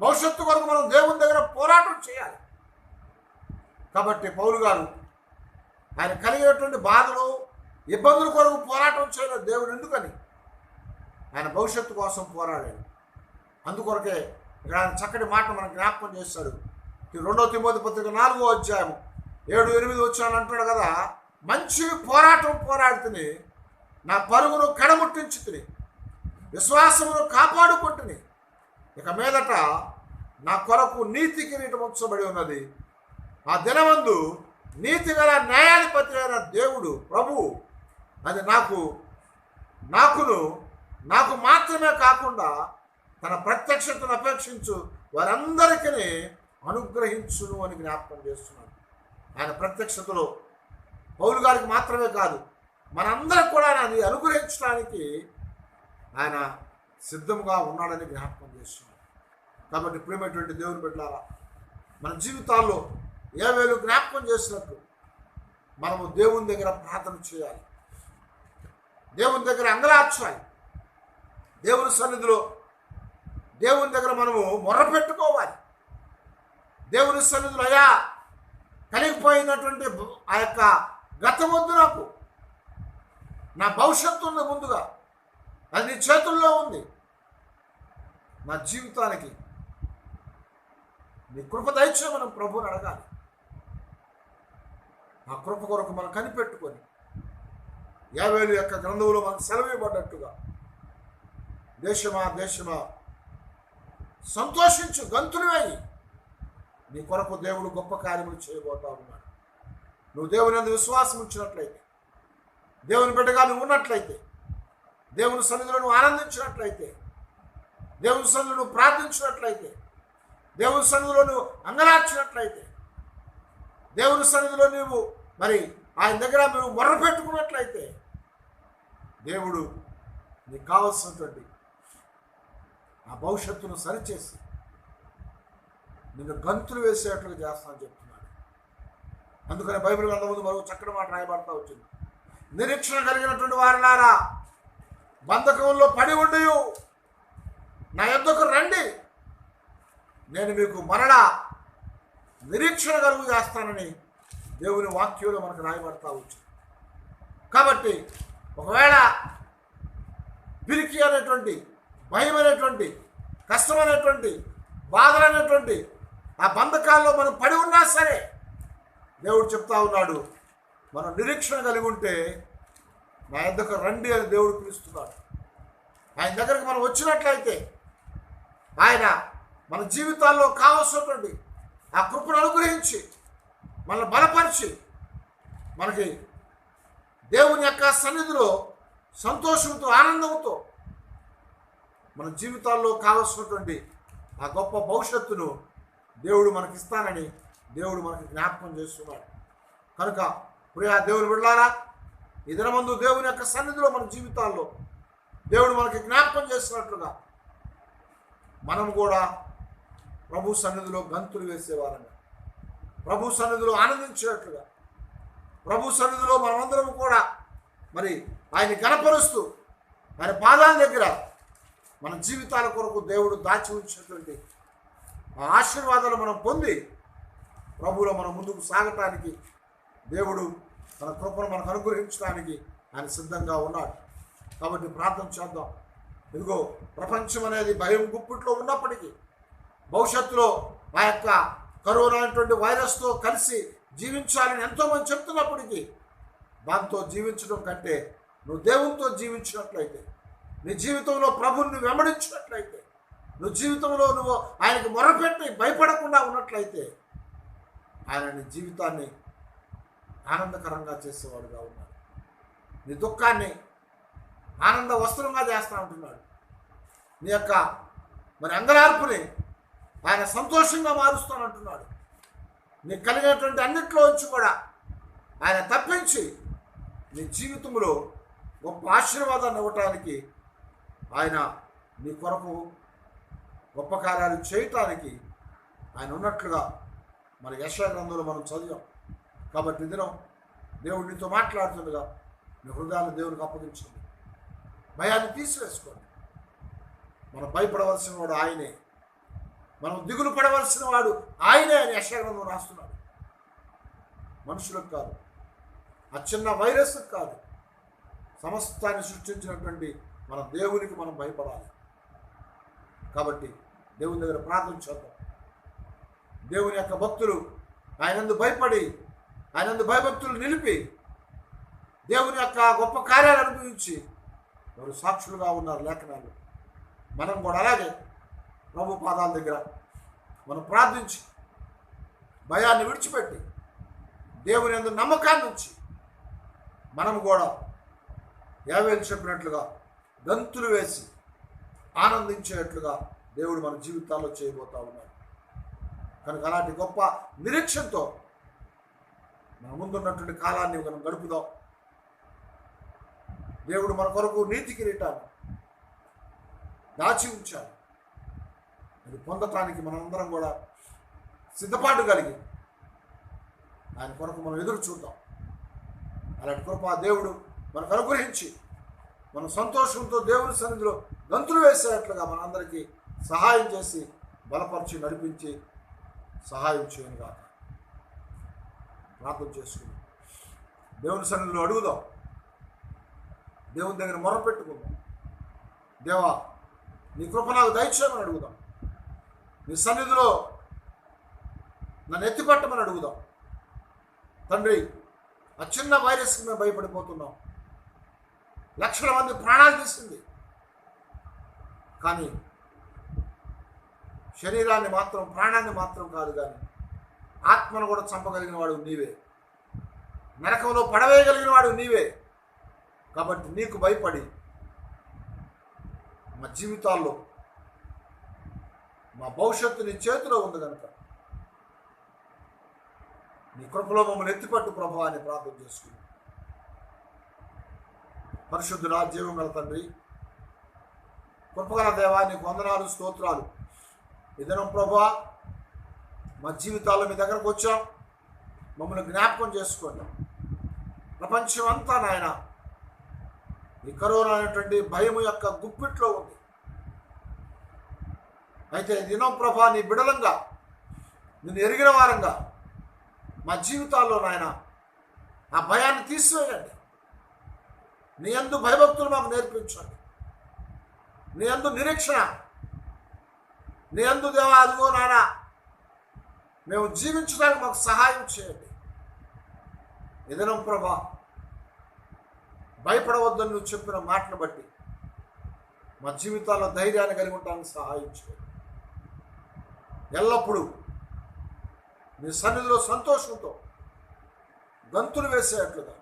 భవిష్యత్తు కొరకు మనం దేవుని దగ్గర పోరాటం చేయాలి. కాబట్టి పౌలు గారు ఆయన కలిగినటువంటి బాధలు, ఇబ్బందుల కొరకు పోరాటం చేయలేదు దేవుడు. ఎందుకని? ఆయన భవిష్యత్తు కోసం పోరాడాడు. అందుకొరకే ఇక్కడ ఆయన చక్కటి మాట మనం జ్ఞాపకం చేస్తాడు. 2వ తిమోతి పత్రిక 4వ అధ్యాయం 7-8 వచ్చాను అంటాడు కదా, మంచి పోరాటం పోరాడుతుని, నా పరుగును కడముట్టించుతుని, విశ్వాసమును కాపాడుకుంటుని, ఇక మీదట నా కొరకు నీతి కిరీటం ఉంచబడి ఉన్నది. ఆ దినమందు నీతి గల న్యాయాధిపతి అయిన దేవుడు ప్రభువు అది నాకు మాత్రమే కాకుండా తన ప్రత్యక్షతను అపేక్షించు వారందరికీ అనుగ్రహించును అని జ్ఞాపకం చేస్తున్నాడు. ఆయన ప్రత్యక్షతలో పౌలు గారికి మాత్రమే కాదు, మనందరికి కూడా అది అనుగ్రహించడానికి ఆయన సిద్ధంగా ఉన్నాడని జ్ఞాపకం చేస్తున్నాడు. కాబట్టి ప్రియమైనటువంటి దేవుని బిడ్డలారా, మన జీవితాల్లో ఏ వేలు జ్ఞాపకం చేసినట్టు మనము దేవుని దగ్గర ప్రార్థన చేయాలి. దేవుని దగ్గర అంగలార్చాలి. దేవుని సన్నిధిలో దేవుని దగ్గర మనము మొర్ర పెట్టుకోవాలి. దేవుని సన్నిధిలో అయ్యా కలిగిపోయినటువంటి ఆ యొక్క గతం వద్దు, నాకు నా భవిష్యత్తు ఉంది, ముందుగా అది నీ చేతుల్లో ఉంది. నా జీవితానికి నీ కృప దయచే మనం ప్రభువుని అడగాలి. ఆ కృప కొరకు మనం కనిపెట్టుకొని యావేలు యొక్క గ్రంథంలో మనకు సెలవివ్వబడ్డట్టుగా దేశమా దేశమా సంతోషించు, గంతులు వేయి, నీ కొరకు దేవుడు గొప్ప కార్యములు చేయబోతా ఉన్నాడు. నువ్వు దేవుని యందు విశ్వాసం ఉంచినట్లయితే, దేవుని బిడ్డగా నువ్వు ఉన్నట్లయితే, దేవుని సన్నిధిలో నువ్వు ఆనందించినట్లయితే, దేవుని సన్నిధిలో నువ్వు ప్రార్థించినట్లయితే, దేవుని సన్నిధిలో నువ్వు అంగలార్చినట్లయితే, దేవుని సన్నిధిలో నువ్వు మరి ఆయన దగ్గర నువ్వు మొర్ర పెట్టుకున్నట్లయితే, దేవుడు నీకు కావలసినటువంటి ఆ భవిష్యత్తును సరిచేసి నిన్ను గంతులు వేసేట్లుగా చేస్తానని చెప్తున్నాడు. అందుకని బైబిల్ గ్రంథం ముందు మరో చక్కటి మాట రాయబడతా వచ్చింది. నిరీక్షణ కలిగినటువంటి వారిలారా, బంధకంలో పడి ఉండి నా యొద్దకు రండి, నేను మీకు మరలా నిరీక్షణ కలుగు చేస్తానని దేవుని వాక్యంలో మనకు రాయబడతా వచ్చింది. కాబట్టి ఒకవేళ పిరికి అనేటువంటి, భయం అనేటువంటి, కష్టమైనటువంటి, బాధలైనటువంటి ఆ బంధకాల్లో మనం పడి ఉన్నా సరే దేవుడు చెప్తా ఉన్నాడు, మనం నిరీక్షణ కలిగి ఉంటే నా యొద్దకు రండి అని దేవుడు పిలుస్తున్నాడు. ఆయన దగ్గరికి మనం వచ్చినట్లయితే ఆయన మన జీవితాల్లో కావలసినటువంటి ఆ కృపను అనుగ్రహించి మనల్ని బలపరిచి మనకి దేవుని యొక్క సన్నిధిలో సంతోషంతో, ఆనందంతో మన జీవితాల్లో కావలసినటువంటి ఆ గొప్ప భవిష్యత్తును దేవుడు మనకిస్తానని దేవుడు మనకి జ్ఞాపకం చేస్తున్నాడు. కనుక ప్రియా దేవుని బిడ్డలారా, ఈ దినమందు దేవుని యొక్క సన్నిధిలో మన జీవితాల్లో దేవుడు మనకి జ్ఞాపకం చేసినట్లుగా మనం కూడా ప్రభు సన్నిధిలో గంతులు వేసేవారంగా, ప్రభు సన్నిధిలో ఆనందించేటట్లుగా, ప్రభు సన్నిధిలో మనమందరం కూడా మరి ఆయన గణపరుస్తూ ఆయన పాదాల దగ్గర మన జీవితాల కొరకు దేవుడు దాచి ఉంచినటువంటి ఆ ఆశీర్వాదాలు మనం పొంది ప్రభువులో మనం ముందుకు సాగటానికి దేవుడు తన కృపను మనకు అనుగ్రహించడానికి ఆయన సిద్ధంగా ఉన్నాడు. కాబట్టి ప్రార్థన చేద్దాం. ఇదిగో ప్రపంచం అనేది భయం గుప్పిట్లో ఉన్నప్పటికీ, భవిష్యత్తులో ఆ యొక్క కరోనా అనేటువంటి వైరస్తో కలిసి జీవించాలని ఎంతోమంది చెప్తున్నప్పటికీ, దాంతో జీవించడం కంటే నువ్వు దేవునితో జీవించినట్లయితే, నీ జీవితంలో ప్రభువుని వెంబడించినట్లయితే, నువ్వు జీవితంలో నువ్వు ఆయనకు మొరపెట్టి భయపడకుండా ఉన్నట్లయితే, ఆయన నీ జీవితాన్ని ఆనందకరంగా చేసేవాడుగా ఉన్నాడు. నీ దుఃఖాన్ని ఆనంద వస్త్రంగా చేస్తూ ఉంటున్నాడు. నీ యొక్క మరి అంగలార్పుని ఆయన సంతోషంగా మారుస్తానంటున్నాడు. నీకు కలిగినటువంటి అన్నిట్లో నుంచి కూడా ఆయన తప్పించి నీ జీవితంలో గొప్ప ఆశీర్వాదాన్ని ఇవ్వటానికి, ఆయన నీ కొరకు గొప్ప కార్యాలు చేయటానికి ఆయన ఉన్నట్లుగా మన యెషయా గ్రంథంలో మనం చదివాం. కాబట్టి దినం దేవుడు నీతో మాట్లాడుతుండగా నీ హృదయాన్ని దేవునికి అప్పగించండి. భయాన్ని తీసివేసుకోండి. మనం భయపడవలసిన వాడు ఆయనే, మనం దిగులు పడవలసిన వాడు ఆయనే అని యెషయా గ్రంథం రాస్తున్నాడు. మనుషులకు కాదు, ఆ చిన్న వైరస్కి కాదు, సమస్తాన్ని సృష్టించినటువంటి మన దేవునికి మనం భయపడాలి. కాబట్టి దేవుని దగ్గర ప్రార్థన చేద్దాం. దేవుని యొక్క భక్తులు ఆయనందు భయపడి, ఆయనందు భయభక్తులు నిలిపి దేవుని యొక్క గొప్ప కార్యాలు అనుభవించి వారు సాక్షులుగా ఉన్నారు లేఖనాలు. మనం కూడా అలాగే ప్రభు పాదాల దగ్గర మనం ప్రార్థించి భయాన్ని విడిచిపెట్టి దేవుని యందు నమ్మకాన్ని ఉంచి మనం కూడా యావేలు చెప్పినట్లుగా గంతులు వేసి ఆనందించేట్లుగా దేవుడు మన జీవితాల్లో చేయబోతా ఉన్నాడు. కనుక అలాంటి గొప్ప నిరీక్షణతో మన ముందున్నటువంటి కాలాన్ని మనం గడుపుదాం. దేవుడు మన కొరకు నీతి కిరీటాన్ని దాచి ఉంచాడు. అది పొందటానికి మనందరం కూడా సిద్ధపాటు కలిగి ఆయన కొరకు మనం ఎదురు చూద్దాం. అలాంటి కృప దేవుడు మనకు అనుగ్రహించి మనం సంతోషంతో దేవుని సన్నిధిలో గంతులు వేసేటట్లుగా మనందరికీ సహాయం చేసి బలపరిచి నడిపించి సహాయం చేయను కాక ప్రార్థన చేసుకుందాం. దేవుని సన్నిధిలో అడుగుదాం. దేవుని దగ్గర మొరపెట్టుకుందాం. దేవా, నీ కృప నాకు దయచేయమని అడుగుదాం. నీ సన్నిధిలో నన్ను ఎత్తిపట్టమని అడుగుదాం. తండ్రి, ఆ చిన్న వైరస్కి మేము భయపడిపోతున్నాం. లక్షల మంది ప్రాణాలు తీసింది, కానీ శరీరాన్ని మాత్రం, ప్రాణాన్ని మాత్రం కాదు, కానీ ఆత్మను కూడా చంపగలిగిన వాడు నీవే, నరకంలో పడవేయగలిగిన వాడు నీవే. కాబట్టి నీకు భయపడి మా జీవితాల్లో, మా భవిష్యత్తు నీ చేతిలో ఉంది కనుక నీ కృపలో మమ్మల్ని ఎత్తిపట్టు ప్రభువా అని ప్రార్థన చేసుకుని, పరిశుద్ధుడా, జీవం గల తండ్రి, కృపగల దేవా, నీకు వందనాలు, స్తోత్రాలు. ఈ దినం ప్రభువా మా జీవితాల్లో మీ దగ్గరకు వచ్చాం. మమ్మల్ని జ్ఞాపకం చేసుకోండి. ప్రపంచం అంతా నాయన ఈ కరోనా అనేటువంటి భయం యొక్క గుప్పిట్లో ఉంది. అయితే దినం ప్రభా నీ బిడలంగా, నిన్ను ఎరిగిన వారంగా మా జీవితాల్లో నాయన ఆ భయాన్ని తీసివేయండి. నీ యందు భయభక్తులు మాకు నేర్పించండి. నీ యందు నిరీక్షణ, నీ యందు దేవా అదిగో నాయన మేము జీవించడానికి మాకు సహాయం చేయండి. ఏదైనా ప్రభా భయపడవద్దని నువ్వు చెప్పిన మాటను బట్టి మా జీవితాల్లో ధైర్యాన్ని కలిగి ఉండడానికి సహాయం చేయండి. ఎల్లప్పుడూ నీ సన్నిధిలో సంతోషంతో గంతులు వేసేటట్లుగా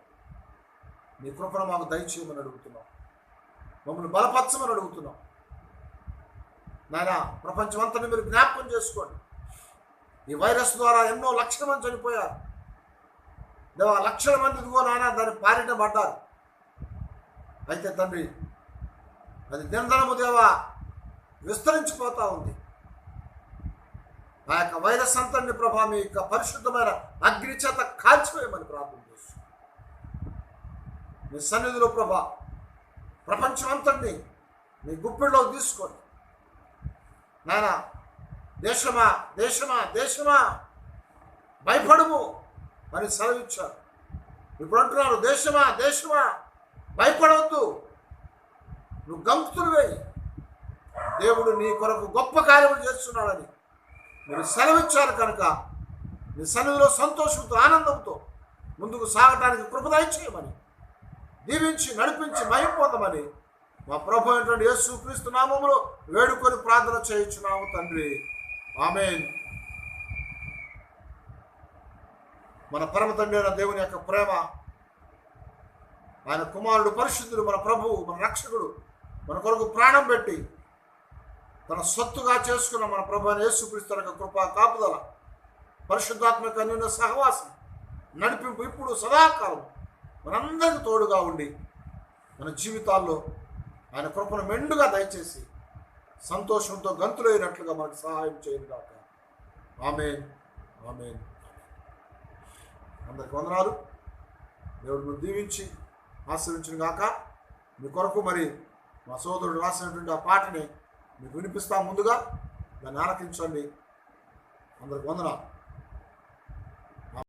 నీ కృపను మాకు దయచేయమని అడుగుతున్నాం. మమ్మల్ని బలపరచమని అడుగుతున్నాం. నాయన, ప్రపంచమంతని మీరు జ్ఞాపకం చేసుకోండి. ఈ వైరస్ ద్వారా ఎన్నో లక్షల మంది చనిపోయారు. దేవా, లక్షల మంది ఇదిగో నాయన దాన్ని పారిన పడ్డారు. అయితే తండ్రి, అది దినదినము దేవా విస్తరించిపోతూ ఉంది. ఆ యొక్క వైరస్ అంతని ప్రభా మీ యొక్క పరిశుద్ధమైన అగ్ని చేత కాల్చివేయమని ప్రార్థన చేస్తున్నాం. మీ సన్నిధిలో ప్రభా ప్రపంచం అంతని మీ గుప్పిడిలో తీసుకోండి. నాయన, దేశమా దేశమా దేశమా భయపడము అని సెలవిచ్చారు. ఇప్పుడు అంటున్నారు, దేశమా దేశమా భయపడవద్దు, నువ్వు గంతులు వేయి, దేవుడు నీ కొరకు గొప్ప కార్యములు చేస్తున్నాడని మీరు సెలవిచ్చారు కనుక నీ సన్నిధిలో సంతోషంతో, ఆనందంతో ముందుకు సాగటానికి కృపదయ చేయమని, దీవించి నడిపించి మహిమ పొందమని మా ప్రభు అయినటువంటి యేసుక్రీస్తు నామములో వేడుకొని ప్రార్థన చేయించున్నాము తండ్రి. ఆమేన్. మన పరమ తండ్రి అయిన దేవుని యొక్క ప్రేమ, ఆయన కుమారుడు పరిశుద్ధుడు, మన ప్రభువు, మన రక్షకుడు, మన కొరకు ప్రాణం పెట్టి తన సొత్తుగా చేసుకున్న మన ప్రభు అయిన యేసుక్రీస్తు యొక్క కృపా కాపుదల, పరిశుద్ధాత్మక అన్యోన్య సహవాసం, నడిపింపు ఇప్పుడు సదాకాలం మనందరికీ తోడుగా ఉండి మన జీవితాల్లో ఆయన కృపను మెండుగా దయచేసి సంతోషంతో గంతులైనట్లుగా మనకు సహాయం చేయను గాక. ఆమేన్, ఆమేన్. అందరికి వందనాలు. దేవుడు దీవించి ఆశీర్వించును గాక. మీ కొరకు మరి మా సోదరుడు రాసినటువంటి ఆ పాటని మీకు వినిపిస్తాం. ముందుగా దాన్ని ఆలకించండి. అందరికి వందనాలు.